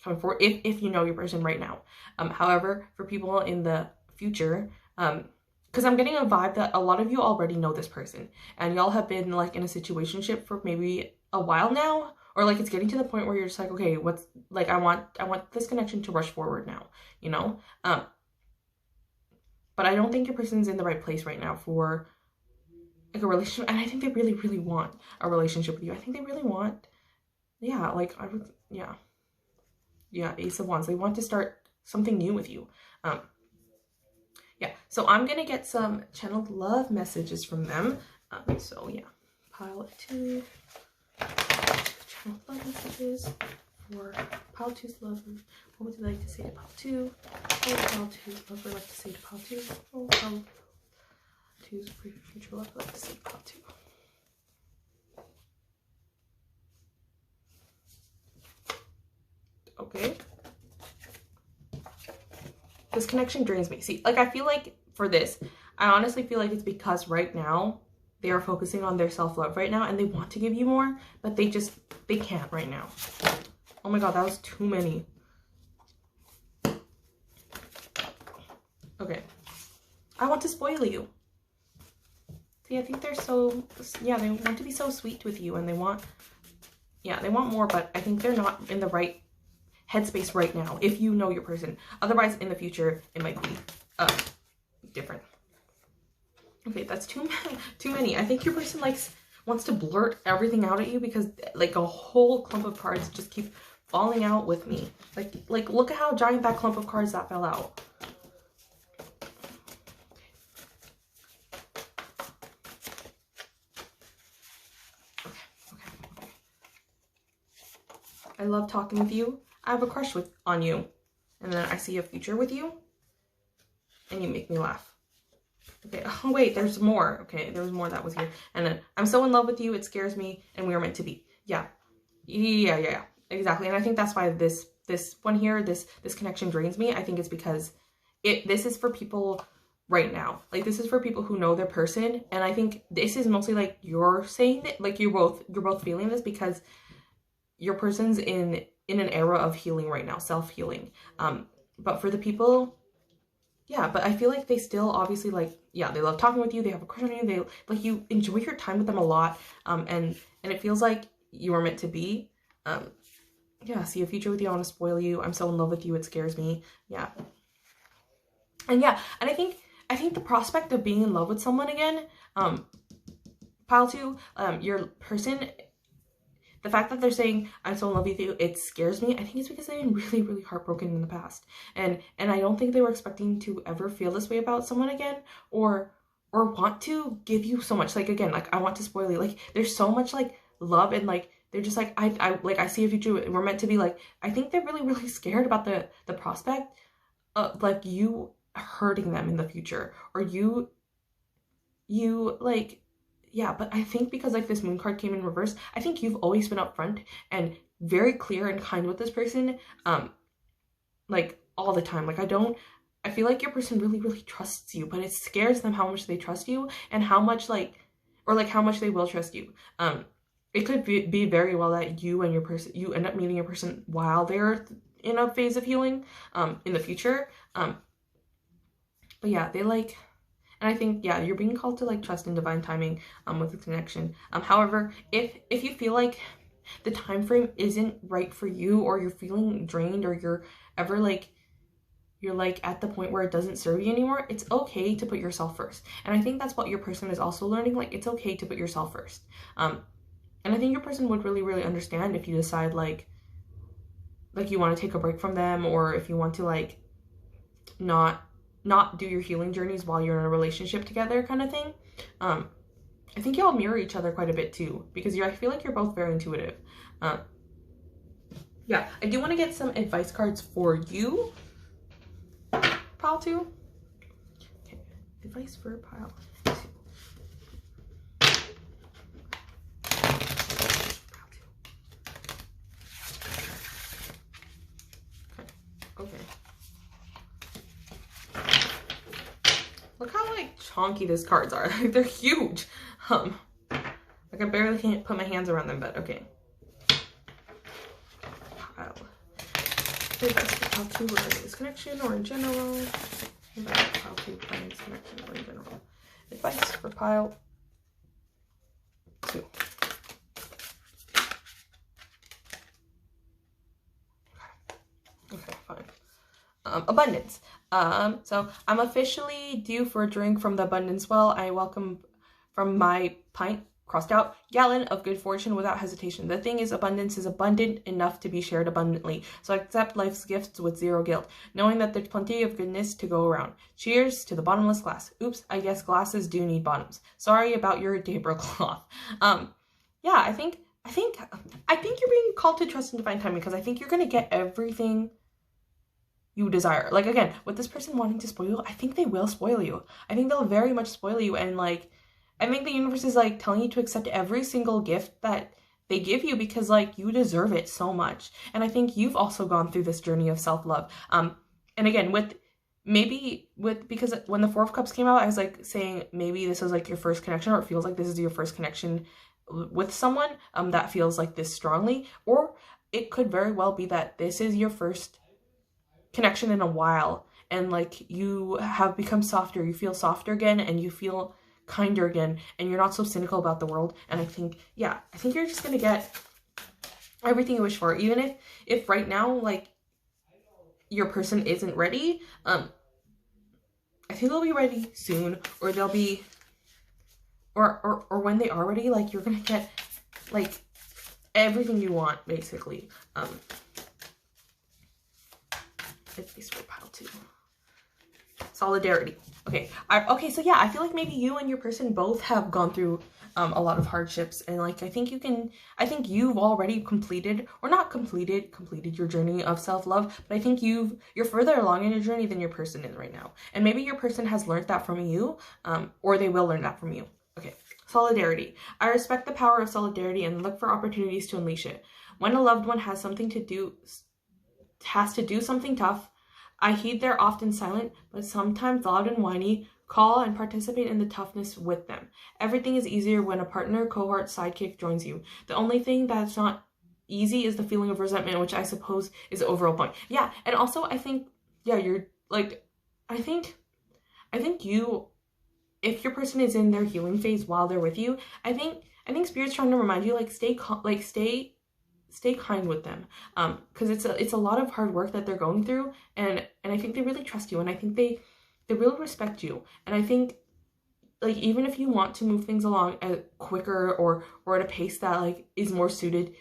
coming forward if you know your person right now. However, for people in the future, because I'm getting a vibe that a lot of you already know this person and y'all have been like in a situationship for maybe a while now, or like it's getting to the point where you're just like, okay, what's like, I want this connection to rush forward now, you know? But I don't think your person's in the right place right now for like a relationship. And I think they really, really want a relationship with you. I think they really want, yeah, like, yeah, Ace of Wands. They want to start something new with you. Yeah, so I'm gonna get some channeled love messages from them. So yeah, pile 2, channeled love messages for pile 2's love. What would you like to say to pile 2? What would pile 2's lover like to say to pile 2? Oh, pile 2's future love like to say to pile 2. Okay. This connection drains me. See, like, I feel like for this, I honestly feel like it's because right now they are focusing on their self-love right now, and they want to give you more, but they can't right now. Oh my god, that was too many. Okay. I want to spoil you. See, I think they're so, yeah, they want to be so sweet with you, and they want more, but I think they're not in the right headspace right now, if you know your person. Otherwise, in the future, it might be different. Okay, that's too many. I think your person wants to blurt everything out at you because like a whole clump of cards just keep falling out with me. Like look at how giant that clump of cards that fell out. Okay. I love talking with you. I have a crush on you. And then I see a future with you. And you make me laugh. Okay, oh wait, there's more. Okay, there was more that was here. And then, I'm so in love with you, it scares me, and we are meant to be. Yeah, exactly. And I think that's why this one here, this connection drains me. I think it's because this is for people right now. Like, this is for people who know their person, and I think this is mostly like you're saying that, like you're both feeling this because your person's in an era of healing right now, self-healing. But for the people, yeah, but I feel like they still obviously they love talking with you, they have a crush on you, you enjoy your time with them a lot, and it feels like you are meant to be. Yeah, see a future with you, I want to spoil you, I'm so in love with you, it scares me. Yeah. And yeah, and I think the prospect of being in love with someone again, pile 2, your person, the fact that they're saying, I'm so in love with you, it scares me. I think it's because they've been really, really heartbroken in the past. And I don't think they were expecting to ever feel this way about someone again, or want to give you so much. Like, again, like, I want to spoil you. Like, there's so much, like, love, and, like, they're just like, I see a future, we're meant to be. Like, I think they're really, really scared about the prospect of, like, you hurting them in the future. Or you, like, yeah, but I think because, like, this moon card came in reverse, I think you've always been upfront and very clear and kind with this person, like, all the time. Like, I feel like your person really, really trusts you, but it scares them how much they trust you and how much, how much they will trust you. It could be very well that you and your person, you end up meeting your person while they're in a phase of healing, in the future. But yeah, and I think, yeah, you're being called to, like, trust in divine timing with the connection. However, if you feel like the time frame isn't right for you, or you're feeling drained, or you're ever you're at the point where it doesn't serve you anymore, it's okay to put yourself first. And I think that's what your person is also learning. Like, it's okay to put yourself first. And I think your person would really, really understand if you decide like you want to take a break from them, or if you want to not do your healing journeys while you're in a relationship together, kind of thing. I think y'all mirror each other quite a bit too, because I feel like you're both very intuitive. Yeah, I do want to get some advice cards for you, pile 2. Okay, advice for pile 2. Okay. Look how, like, chonky these cards are. Like, they're huge. Like, I barely can't put my hands around them, but okay. Pile. Pile 2 regarding this connection, or in general. Pile 2 regarding this connection, or in general. Advice for pile 2. Okay, fine. Abundance. So I'm officially due for a drink from the abundance well. I welcome from my pint, crossed out, gallon of good fortune without hesitation. The thing is, abundance is abundant enough to be shared abundantly. So I accept life's gifts with zero guilt, knowing that there's plenty of goodness to go around. Cheers to the bottomless glass. Oops, I guess glasses do need bottoms. Sorry about your tablecloth. Yeah, I think you're being called to trust in divine timing, because I think you're gonna get everything you desire. Like, again, with this person wanting to spoil you, I think they will spoil you. I think they'll very much spoil you, and like, I think the universe is like telling you to accept every single gift that they give you, because like, you deserve it so much. And I think you've also gone through this journey of self-love. And again, with maybe because when the Four of Cups came out, I was like saying maybe this is like your first connection, or it feels like this is your first connection with someone that feels like this strongly, or it could very well be that this is your first connection in a while, and like you have become softer, you feel softer again, and you feel kinder again, and you're not so cynical about the world. And I think, yeah, I think you're just gonna get everything you wish for, even if right now like your person isn't ready. I think they'll be ready soon, or they'll be, or when they are ready, like you're gonna get like everything you want, basically. It's for pile 2. Solidarity. Okay. Okay, so yeah, I feel like maybe you and your person both have gone through a lot of hardships, and like I think you've already completed, or not completed your journey of self-love, but I think you're further along in your journey than your person is right now. And maybe your person has learned that from you, or they will learn that from you. Okay. Solidarity. I respect the power of solidarity and look for opportunities to unleash it. When a loved one has to do something tough, I heed their often silent, but sometimes loud and whiny, call and participate in the toughness with them. Everything is easier when a partner, cohort, sidekick joins you. The only thing that's not easy is the feeling of resentment, which I suppose is the overall point. Yeah, and also I think, yeah, you're like, I think you, if your person is in their healing phase while they're with you, I think Spirit's trying to remind you, like, stay kind with them, because it's a lot of hard work that they're going through, and I think they really trust you, and I think they really respect you, and I think, like, even if you want to move things along quicker or at a pace that like is more suited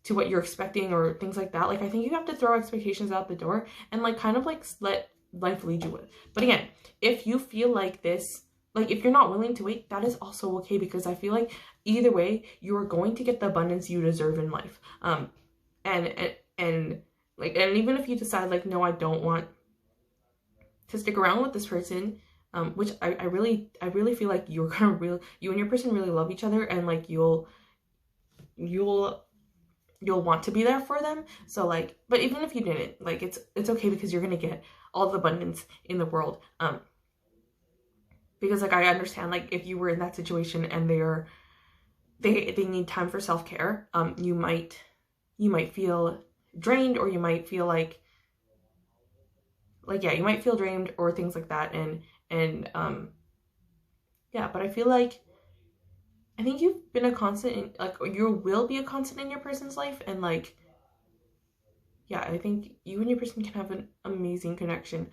to what you're expecting or things like that, like I think you have to throw expectations out the door and like kind of like let life lead you with. But again, if you feel like this, like if you're not willing to wait, that is also okay, because I feel like either way you are going to get the abundance you deserve in life. And even if you decide like, no, I don't want to stick around with this person, which I really feel like you and your person really love each other, and like you'll want to be there for them. So like, but even if you didn't, like it's okay, because you're gonna get all the abundance in the world. Because like I understand, like if you were in that situation and they need time for self-care, you might feel drained, or you might feel like yeah, you might feel drained or things like that, and yeah, but I feel like I think you've been a constant like you will be a constant in your person's life, and like yeah, I think you and your person can have an amazing connection.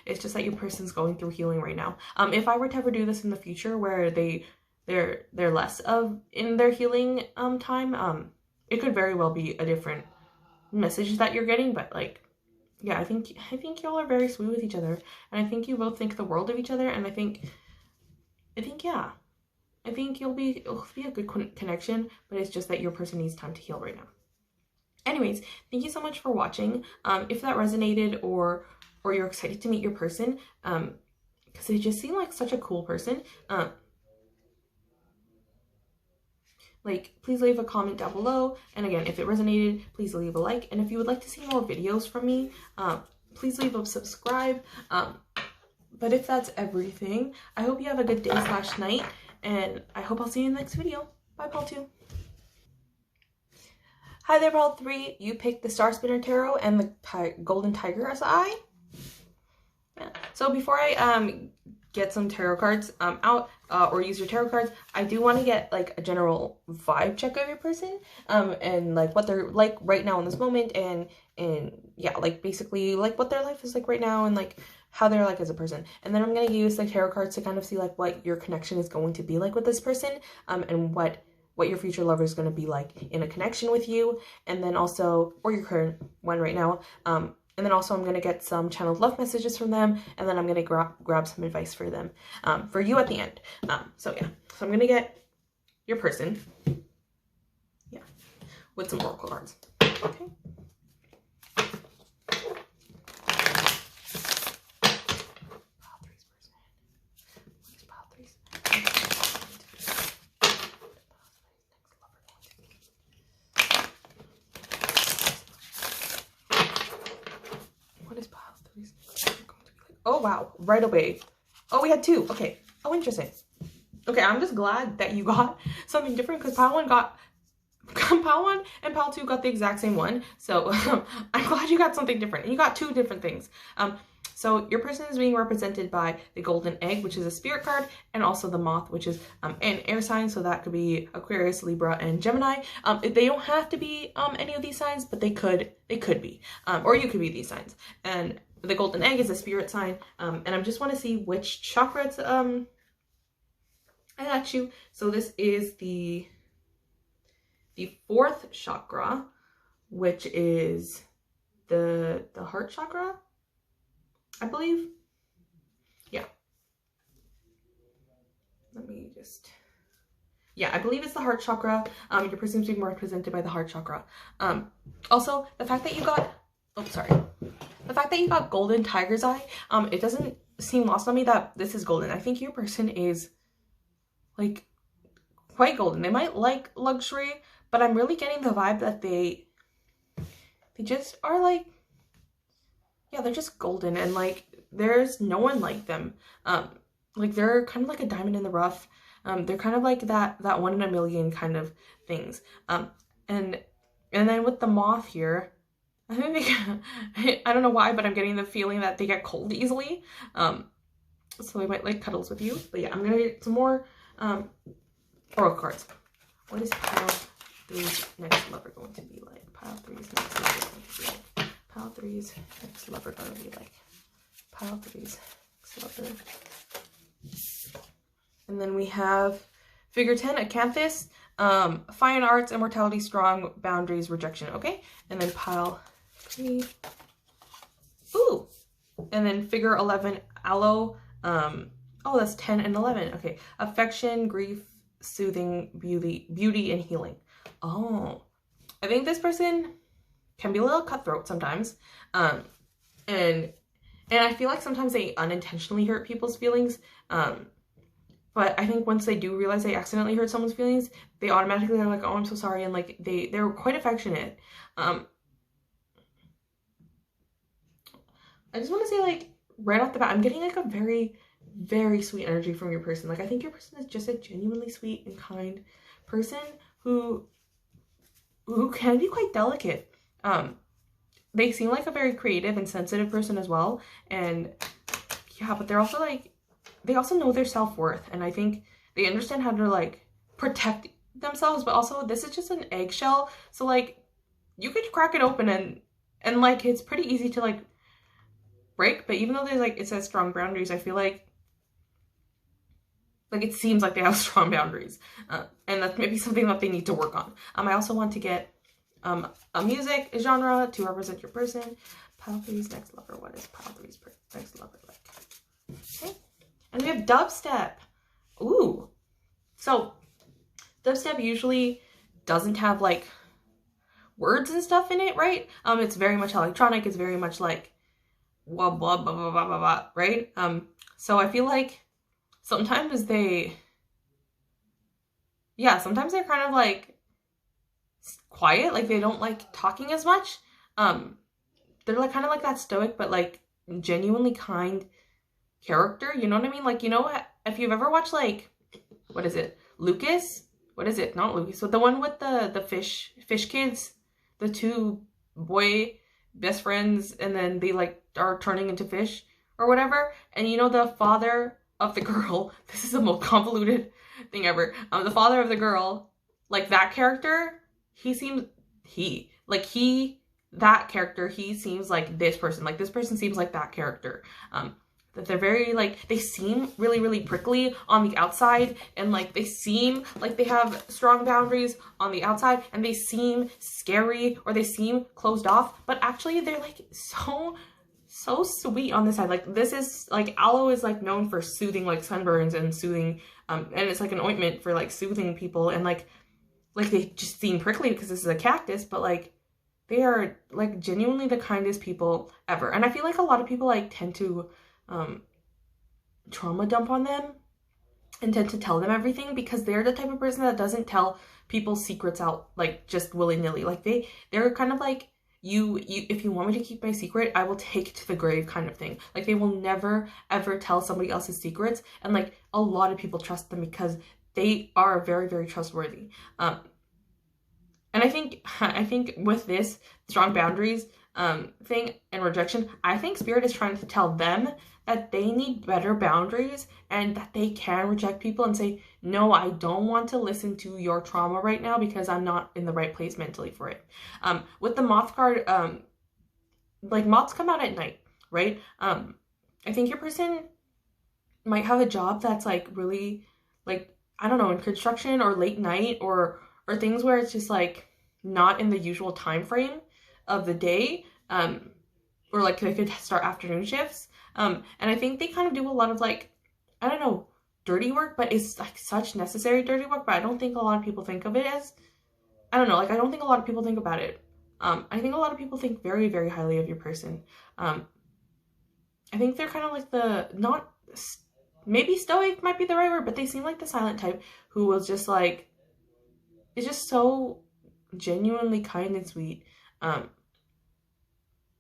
It's just that your person's going through healing right now. If I were to ever do this in the future where they're less of in their healing time, it could very well be a different message that you're getting, but like yeah, I think y'all are very sweet with each other, and I think you both think the world of each other, and I think yeah, I think it'll be a good connection, but it's just that your person needs time to heal right now. Anyways, thank you so much for watching. If that resonated, or you're excited to meet your person, because they just seem like such a cool person, like please leave a comment down below, and again, if it resonated, please leave a like, and if you would like to see more videos from me, please leave a subscribe. But if that's everything, I hope you have a good day / night, and I hope I'll see you in the next video. Bye, Paul 2. Hi there, Paul 3. You picked the Star Spinner Tarot and the Golden Tiger as eye. Yeah. So before I get some tarot cards out, or use your tarot cards, I do want to get like a general vibe check of your person, and like what they're like right now in this moment, and yeah, like basically like what their life is like right now, and like how they're like as a person. And then I'm going to use the tarot cards to kind of see like what your connection is going to be like with this person, and what your future lover is going to be like in a connection with you, and then also, or your current one right now, and then also I'm going to get some channeled love messages from them, and then I'm going to grab some advice for them, for you at the end. So yeah, so I'm going to get your person, yeah, with some oracle cards. Okay. What is pile 3's going to be like? Oh, wow. Right away. Oh, we had 2. Okay. Oh, interesting. Okay, I'm just glad that you got something different because pile 1 got... Pile 1 and pile 2 got the exact same one. So I'm glad you got something different. And you got 2 different things. So your person is being represented by the golden egg, which is a spirit card, and also the moth, which is an air sign. So that could be Aquarius, Libra, and Gemini. They don't have to be any of these signs, but they could be. Or you could be these signs. And the golden egg is a spirit sign. And I just want to see which chakra it's I got you. So this is the 4th chakra, which is the heart chakra, I believe. Yeah. Let me just... Yeah, I believe it's the heart chakra. Your person's being represented by the heart chakra. Also, the fact that you got... Oh, sorry. The fact that you got golden tiger's eye, it doesn't seem lost on me that this is golden. I think your person is, like, quite golden. They might like luxury, but I'm really getting the vibe that they just are, like, yeah, they're just golden, and like there's no one like them. Like they're kind of like a diamond in the rough. They're kind of like that 1 in a million kind of things. And then with the moth here, I think I don't know why, but I'm getting the feeling that they get cold easily. So they might like cuddles with you. But yeah, I'm gonna get some more oracle cards. What is pile 3's next lover going to be like? Pile 3's next lover going to be like? Pile 3's next lover gonna be like? Pile 3's next lover. And then we have figure 10, Acanthus, fine arts, immortality, strong, boundaries, rejection. Okay, and then pile 3. Ooh, and then figure 11, aloe. Oh, that's 10 and 11. Okay, affection, grief, soothing, beauty, and healing. Oh, I think this person can be a little cutthroat sometimes. And I feel like sometimes they unintentionally hurt people's feelings. But I think once they do realize they accidentally hurt someone's feelings, they automatically are like, oh, I'm so sorry. And like, they're quite affectionate. I just want to say, like, right off the bat, I'm getting like a very, very sweet energy from your person. Like, I think your person is just a genuinely sweet and kind person who can be quite delicate. They seem like a very creative and sensitive person as well. And yeah, but they're also like, they also know their self-worth. And I think they understand how to like protect themselves, but also this is just an eggshell. So like you could crack it open and like, it's pretty easy to like break. But even though there's like, it says strong boundaries, I feel like it seems like they have strong boundaries. And that's maybe something that they need to work on. I also want to get a music genre to represent your person. Pile 3's next lover. What is Pile 3's next lover like? Okay. And we have dubstep. Ooh. So dubstep usually doesn't have like words and stuff in it, right? It's very much electronic. It's very much like blah, blah, blah, blah, blah, blah, blah, right? So I feel like sometimes sometimes they're kind of like quiet, like they don't like talking as much. They're like kind of like that stoic but like genuinely kind character, you know what I mean? Like, you know, if you've ever watched like, what is it, Lucas? What is it? Not Lucas, but the one with the fish kids, the 2 boy best friends, and then they like are turning into fish or whatever. And you know, the father of the girl, this is the most convoluted thing ever. The father of the girl, like that character, he seems like this person. Like this person seems like that character. That they're very like, they seem really, really prickly on the outside, and like they seem like they have strong boundaries on the outside, and they seem scary or they seem closed off, but actually they're like so sweet on the side. Like this is like, aloe is like known for soothing like sunburns and soothing, and it's like an ointment for like soothing people, and like they just seem prickly because this is a cactus, but like they are like genuinely the kindest people ever. And I feel like a lot of people like tend to trauma dump on them and tend to tell them everything because they're the type of person that doesn't tell people's secrets out like just willy-nilly. Like they're kind of like, if you want me to keep my secret, I will take it to the grave kind of thing. Like, they will never ever tell somebody else's secrets, and like a lot of people trust them because they are very, very trustworthy. And I think with this strong boundaries thing and rejection, I think Spirit is trying to tell them that they need better boundaries and that they can reject people and say, no, I don't want to listen to your trauma right now because I'm not in the right place mentally for it. With the Moth card, like, moths come out at night, right? I think your person might have a job that's like really, like, I don't know, in construction or late night or things where it's just like not in the usual time frame of the day, or like they could start afternoon shifts. And I think they kind of do a lot of, like, I don't know, dirty work, but it's like such necessary dirty work, but I don't think a lot of people think of it as, I don't know, like, I don't think a lot of people think about it. I think a lot of people think very, very highly of your person. I think they're kind of like the, not, maybe stoic might be the right word, but they seem like the silent type who was just like, is just so genuinely kind and sweet. And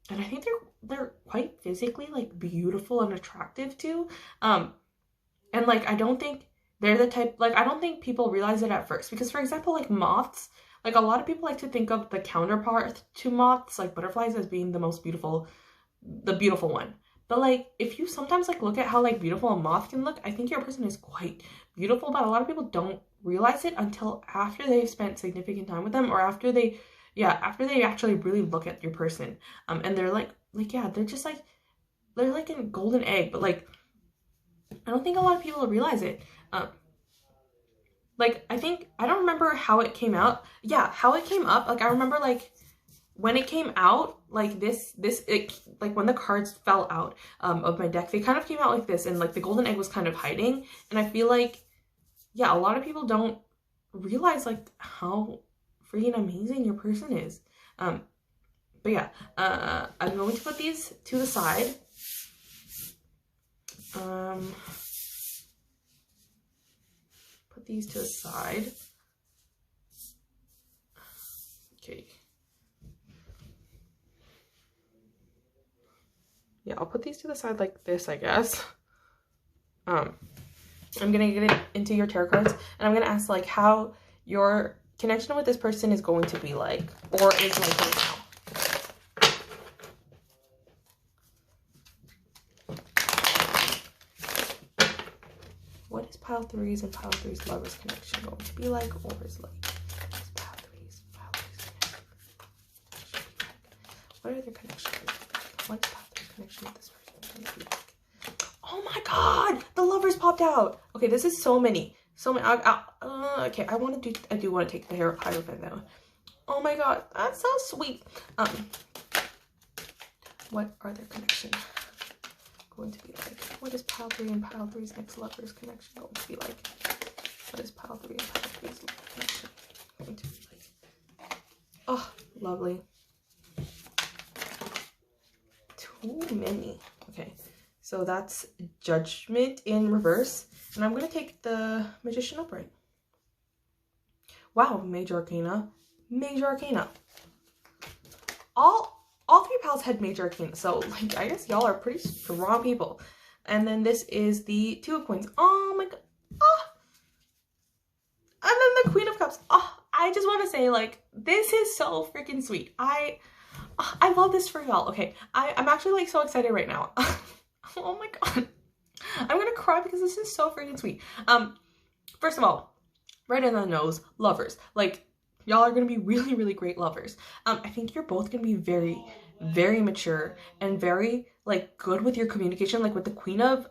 I think they're quite physically, like, beautiful and attractive too. And like, I don't think they're the type, like, I don't think people realize it at first, because for example, like moths, like a lot of people like to think of the counterpart to moths, like butterflies, as being the most beautiful, the beautiful one. But like, if you sometimes like look at how like beautiful a moth can look, I think your person is quite beautiful, but a lot of people don't realize it until after they've spent significant time with them, or after they actually really look at your person. And they're like, yeah, they're just like, they're like a golden egg, but like, I don't think a lot of people realize it. Like, I think, I don't remember how it came out. Yeah, how it came up. Like, I remember, like, when it came out, like, like, when the cards fell out of my deck, they kind of came out like this, and, like, the golden egg was kind of hiding. And I feel like, yeah, a lot of people don't realize, like, how freaking amazing your person is. But yeah, I'm going to put these to the side. Put these to the side. Okay. Yeah, I'll put these to the side like this, I guess. I'm gonna get into your tarot cards, and I'm gonna ask like how your connection with this person is going to be like, or is like right now. What is pile threes and pile threes lovers connection going to be like, or is like, pile threes connection? What are their connections like? What's pile threes connection with this person going to be like? Oh my god, the lovers popped out. Okay, this is so many. Okay, I do want to take the Hierophant though. Oh my god, that's so sweet. What are their connections going to be like? What is pile 3 and pile 3's next lover's connection going to be like? What is pile 3 and pile 3's connection going to be like? Oh, lovely. Too many. Okay, so that's Judgment in reverse, and I'm gonna take the Magician upright. Wow, Major Arcana. Major Arcana. All three pals had Major Arcana, so like I guess y'all are pretty strong people. And then this is the Two of Coins. Oh my god. Oh. And then the Queen of Cups. Oh, I just want to say, like, this is so freaking sweet. I love this for y'all. Okay, I'm actually like so excited right now. Oh my god. I'm gonna cry because this is so freaking sweet. First of all, right in the nose, lovers. Like, y'all are gonna be really, really great lovers. I think you're both gonna be very, very mature and very like good with your communication. Like with the Queen of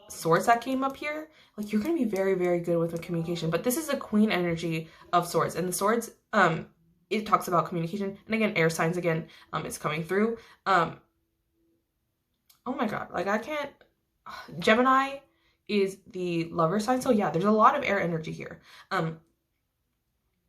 Swords that came up here, like you're gonna be very, very good with the communication. But this is a Queen energy of Swords, and the Swords it talks about communication, and again, air signs again is coming through. Oh my god, like I can't. Gemini is the lover sign, so yeah, there's a lot of air energy here.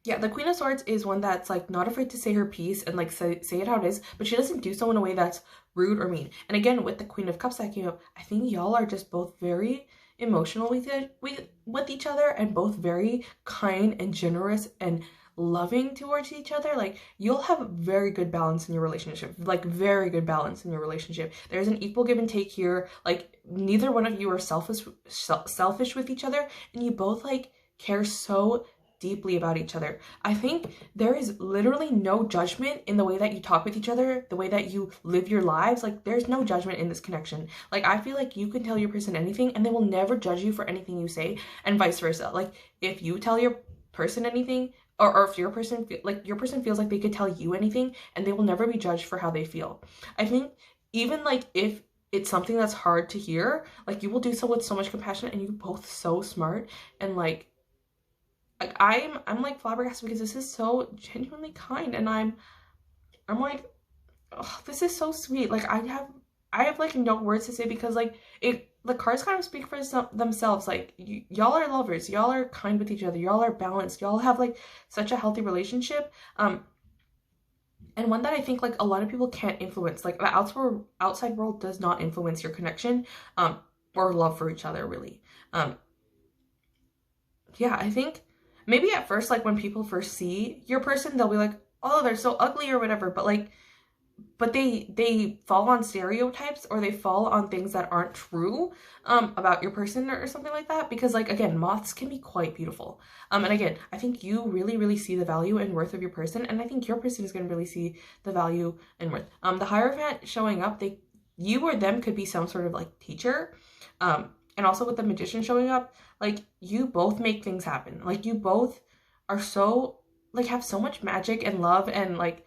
Yeah, the Queen of Swords is one that's like not afraid to say her piece and like say it how it is, but she doesn't do so in a way that's rude or mean. And again, with the Queen of Cups that came up, I think y'all are just both very emotional with each other, and both very kind and generous and loving towards each other. Like, you'll have very good balance in your relationship, like very good balance in your relationship. There's an equal give and take here. Like, neither one of you are selfish with each other, and you both like care so deeply about each other. I think there is literally no judgment in the way that you talk with each other, the way that you live your lives. Like, there's no judgment in this connection. Like, I feel like you can tell your person anything and they will never judge you for anything you say, and vice versa. Like, if you tell your person anything, or if your person feels like they could tell you anything, and they will never be judged for how they feel. I think even like if it's something that's hard to hear, like, you will do so with so much compassion, and you're both so smart, and like I'm like flabbergasted because this is so genuinely kind, and I'm like, oh, this is so sweet. Like, I have like no words to say, because like the cards kind of speak for themselves. Like, y'all are lovers, y'all are kind with each other, y'all are balanced, y'all have like such a healthy relationship, and one that I think like a lot of people can't influence. Like, the outside world does not influence your connection or love for each other, really. Yeah, I think maybe at first, like, when people first see your person, they'll be like, oh, they're so ugly or whatever, but they fall on stereotypes, or they fall on things that aren't true about your person or something like that, because like, again, moths can be quite beautiful, and again, I think you really see the value and worth of your person, and I think your person is going to really see the value and worth. The Hierophant showing up, you or them could be some sort of like teacher, and also with the Magician showing up, like, you both make things happen. Like, you both are so, like, have so much magic and love, and like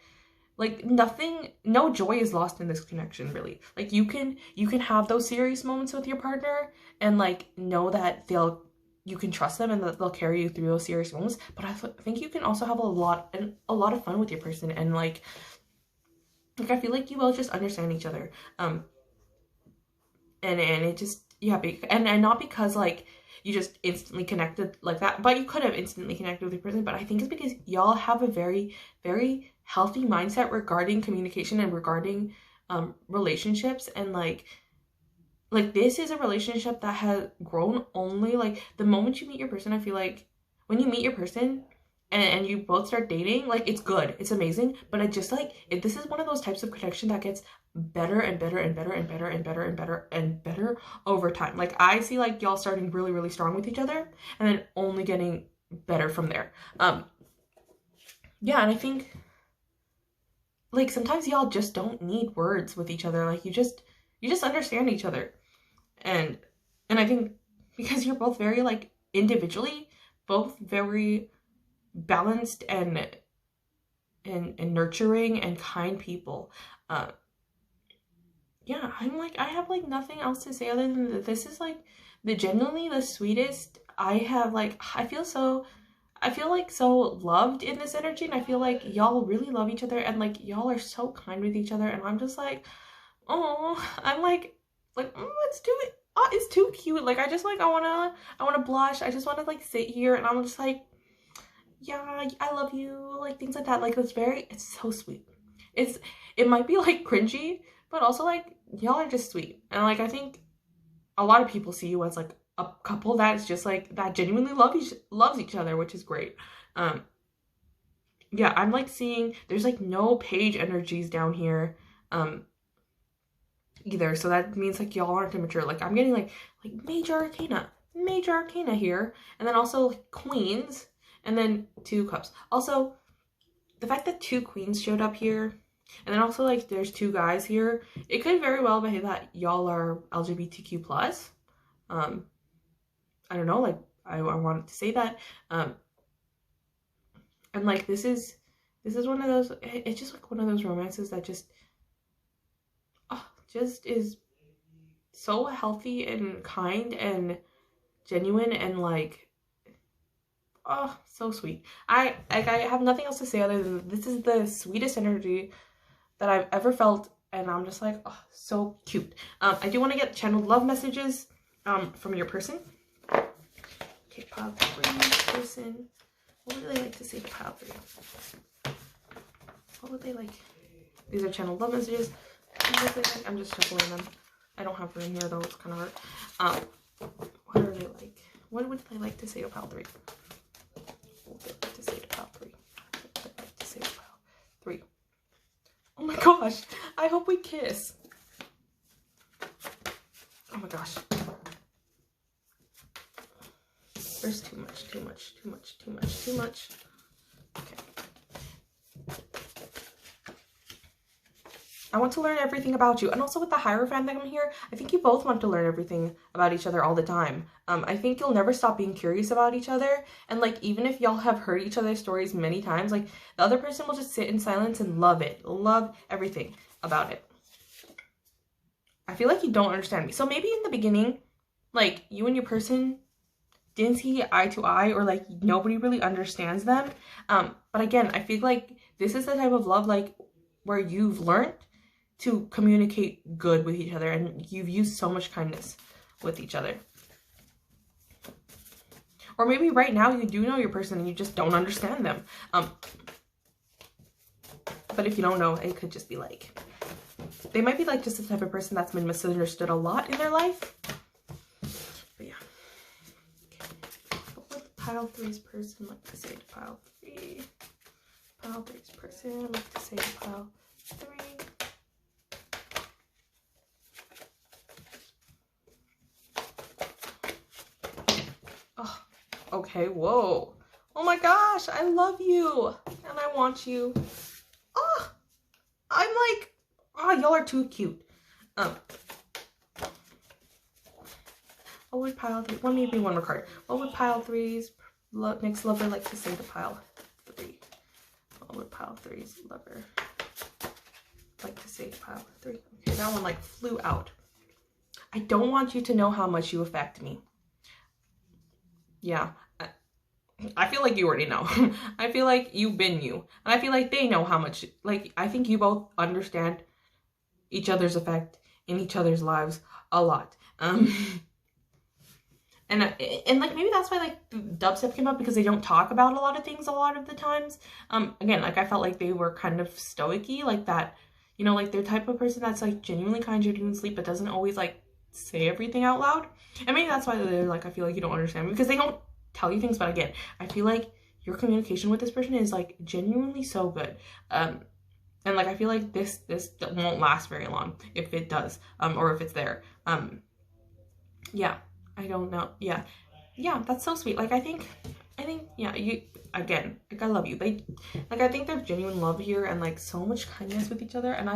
nothing, no joy is lost in this connection, really. Like, you can have those serious moments with your partner, and like know that you can trust them, and that they'll carry you through those serious moments. But I think you can also have a lot of fun with your person, and like I feel like you both just understand each other, and it just, yeah, and not because like you just instantly connected like that, but you could have instantly connected with your person, but I think it's because y'all have a very healthy mindset regarding communication and regarding relationships, and like this is a relationship that has grown only like the moment you meet your person. I feel like when you meet your person and you both start dating, like, it's good, it's amazing, but it just like this is one of those types of connection that gets better and better and better and better and better and better and better over time. Like, I see like y'all starting really strong with each other, and then only getting better from there. Yeah, and I think like sometimes y'all just don't need words with each other. Like, you just understand each other, and I think because you're both very like individually both very balanced and nurturing and kind people. Yeah, I'm like, I have like nothing else to say other than that this is like genuinely the sweetest. I feel like so loved in this energy, and I feel like y'all really love each other, and like y'all are so kind with each other, and I'm just like, oh, I'm like let's do it. Oh, it's too cute. Like, I just like, I wanna blush. I just wanna like sit here, and I'm just like, yeah, I love you, like things like that. Like, it's so sweet. It might be like cringy, but also like y'all are just sweet, and like I think a lot of people see you as like a couple that is just like that genuinely loves each other, which is great. Yeah, I'm like seeing there's like no page energies down here either, so that means like y'all aren't immature. Like, I'm getting like major arcana here, and then also like queens, and then 2 cups. Also, the fact that 2 queens showed up here, and then also like there's 2 guys here, it could very well be that y'all are LGBTQ plus. I don't know, like I wanted to say that. And like this is one of those, it's just like one of those romances that just is so healthy and kind and genuine, and like, oh, so sweet. I have nothing else to say other than this is the sweetest energy that I've ever felt, and I'm just like, oh, so cute. I do want to get channeled love messages from your person. Okay, pile 3 person. What would they like to say to pile 3? What would they like? These are channeled love messages. I'm just shuffling them. I don't have room here though, it's kind of hard. What are they like? What would they like to say to pile 3? What would they like to say to pile 3? gosh. I hope we kiss. Oh my gosh. There's too much. Okay. I want to learn everything about you. And also with the Hierophant that I'm here, I think you both want to learn everything about each other all the time. I think you'll never stop being curious about each other. And like, even if y'all have heard each other's stories many times, like the other person will just sit in silence and love it. Love everything about it. I feel like you don't understand me. So maybe in the beginning, like you and your person didn't see eye to eye, or like nobody really understands them. But again, I feel like this is the type of love like where you've learned to communicate good with each other, and you've used so much kindness with each other. Or maybe right now you do know your person and you just don't understand them. But if you don't know, it could just be like, they might be like just the type of person that's been misunderstood a lot in their life. But yeah. Okay. What would pile 3's person like to say to pile 3? Pile 3's person like to say to pile 3. Oh, okay, whoa. Oh my gosh, I love you. And I want you. Oh, I'm like, oh, y'all are too cute. What would pile 3, well, maybe one more card. What would pile 3's next lover like to say to pile 3? What would pile 3's lover like to say to pile 3? Okay, that one like flew out. I don't want you to know how much you affect me. Yeah, I feel like you already know. I feel like you've been you. And I feel like they know how much, like, I think you both understand each other's effect in each other's lives a lot. And like maybe that's why like dubstep came up, because they don't talk about a lot of things a lot of the times. Again, like I felt like they were kind of stoic-y, like that, you know, like they're the type of person that's like genuinely kind, genuinely sweet, but doesn't always like say everything out loud. And maybe that's why they're like, I feel like you don't understand me, because they don't tell you things. But again, I feel like your communication with this person is like genuinely so good. And like I feel like this won't last very long if it does, or if it's there. Yeah, I don't know. Yeah, that's so sweet. Like I think yeah, you, again, like I love you. They, like, I think there's genuine love here and like so much kindness with each other, and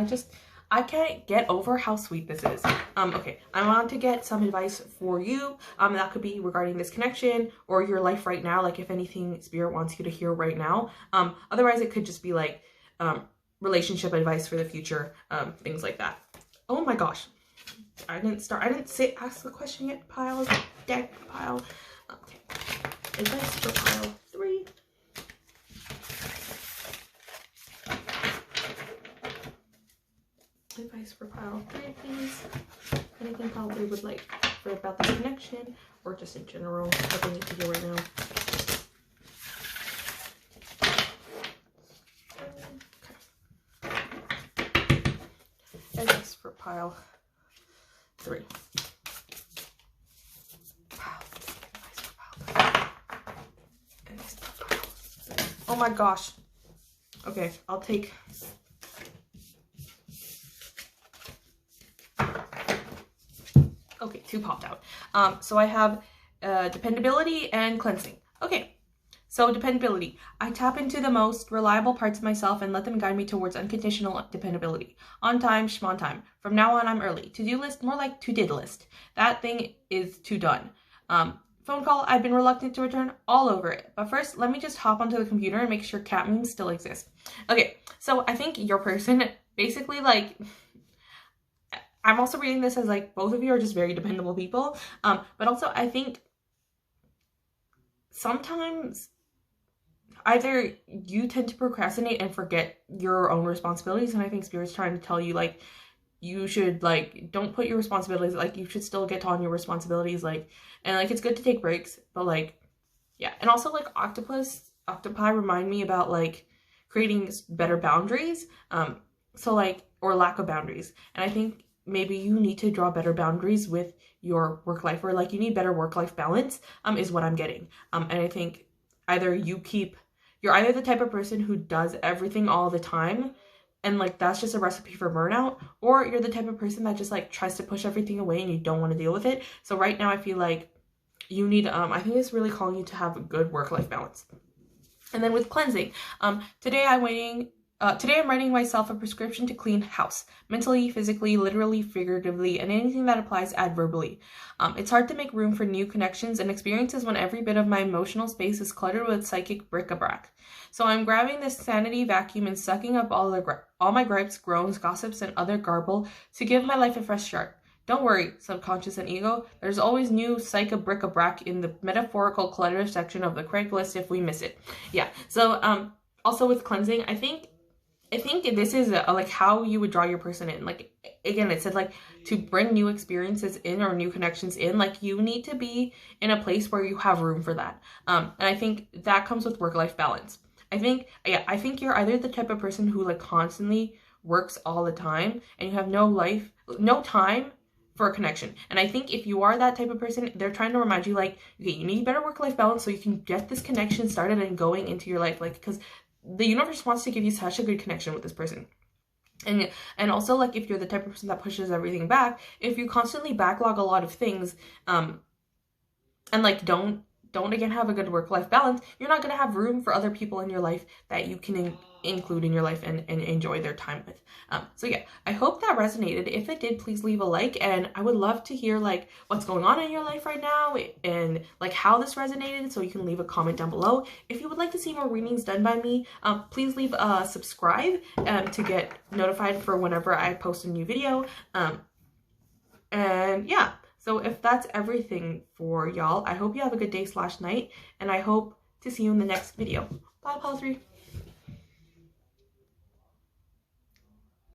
I can't get over how sweet this is. Okay, I want to get some advice for you. That could be regarding this connection or your life right now, like if anything Spirit wants you to hear right now. Otherwise it could just be like relationship advice for the future, things like that. Oh my gosh. I didn't ask the question yet. Pile, deck, pile. Okay. Advice for pile 3. Advice for pile 3, please. Anything pile 3 would like for about this connection, or just in general, what they need to do right now. Okay. Advice for pile 3. Oh my gosh. Okay, I'll take. Okay, 2 popped out. So I have dependability and cleansing. Okay, so dependability. I tap into the most reliable parts of myself and let them guide me towards unconditional dependability. On time, schmon time. From now on, I'm early. To-do list, more like to-did list. That thing is to done. Phone call, I've been reluctant to return, all over it. But first, let me just hop onto the computer and make sure cat memes still exist. Okay, so I think your person basically like... I'm also reading this as like both of you are just very dependable people. But also I think sometimes either you tend to procrastinate and forget your own responsibilities, and I think Spirit's trying to tell you like you should like don't put your responsibilities, like you should still get on your responsibilities, like, and like it's good to take breaks, but like yeah. And also like octopi remind me about like creating better boundaries, so like, or lack of boundaries. And I think maybe you need to draw better boundaries with your work life, or like you need better work-life balance, is what I'm getting. And I think either you're either the type of person who does everything all the time, and like that's just a recipe for burnout, or you're the type of person that just like tries to push everything away and you don't want to deal with it. So right now I feel like you need I think it's really calling you to have a good work-life balance. And then with cleansing, today I'm writing myself a prescription to clean house, mentally, physically, literally, figuratively, and anything that applies adverbally. It's hard to make room for new connections and experiences when every bit of my emotional space is cluttered with psychic bric-a-brac. So I'm grabbing this sanity vacuum and sucking up all my gripes, groans, gossips, and other garble to give my life a fresh start. Don't worry, subconscious and ego, there's always new psychic bric-a-brac in the metaphorical clutter section of the Craigslist if we miss it. Yeah, so also with cleansing, I think this is like how you would draw your person in. Like, again, it said like to bring new experiences in or new connections in, like you need to be in a place where you have room for that. And I think that comes with work-life balance. I think you're either the type of person who like constantly works all the time and you have no time for a connection. And I think if you are that type of person, they're trying to remind you like, okay, you need better work-life balance so you can get this connection started and going into your life. Like, because the universe wants to give you such a good connection with this person. And also, like, if you're the type of person that pushes everything back, if you constantly backlog a lot of things, and like don't again have a good work-life balance, you're not going to have room for other people in your life that you can include in your life and enjoy their time with. So yeah, I hope that resonated. If it did, please leave a like, and I would love to hear like what's going on in your life right now and like how this resonated, so you can leave a comment down below. If you would like to see more readings done by me, please leave a subscribe to get notified for whenever I post a new video. And yeah, so if that's everything for y'all, I hope you have a good day/night, and I hope to see you in the next video. Bye, Pal 3.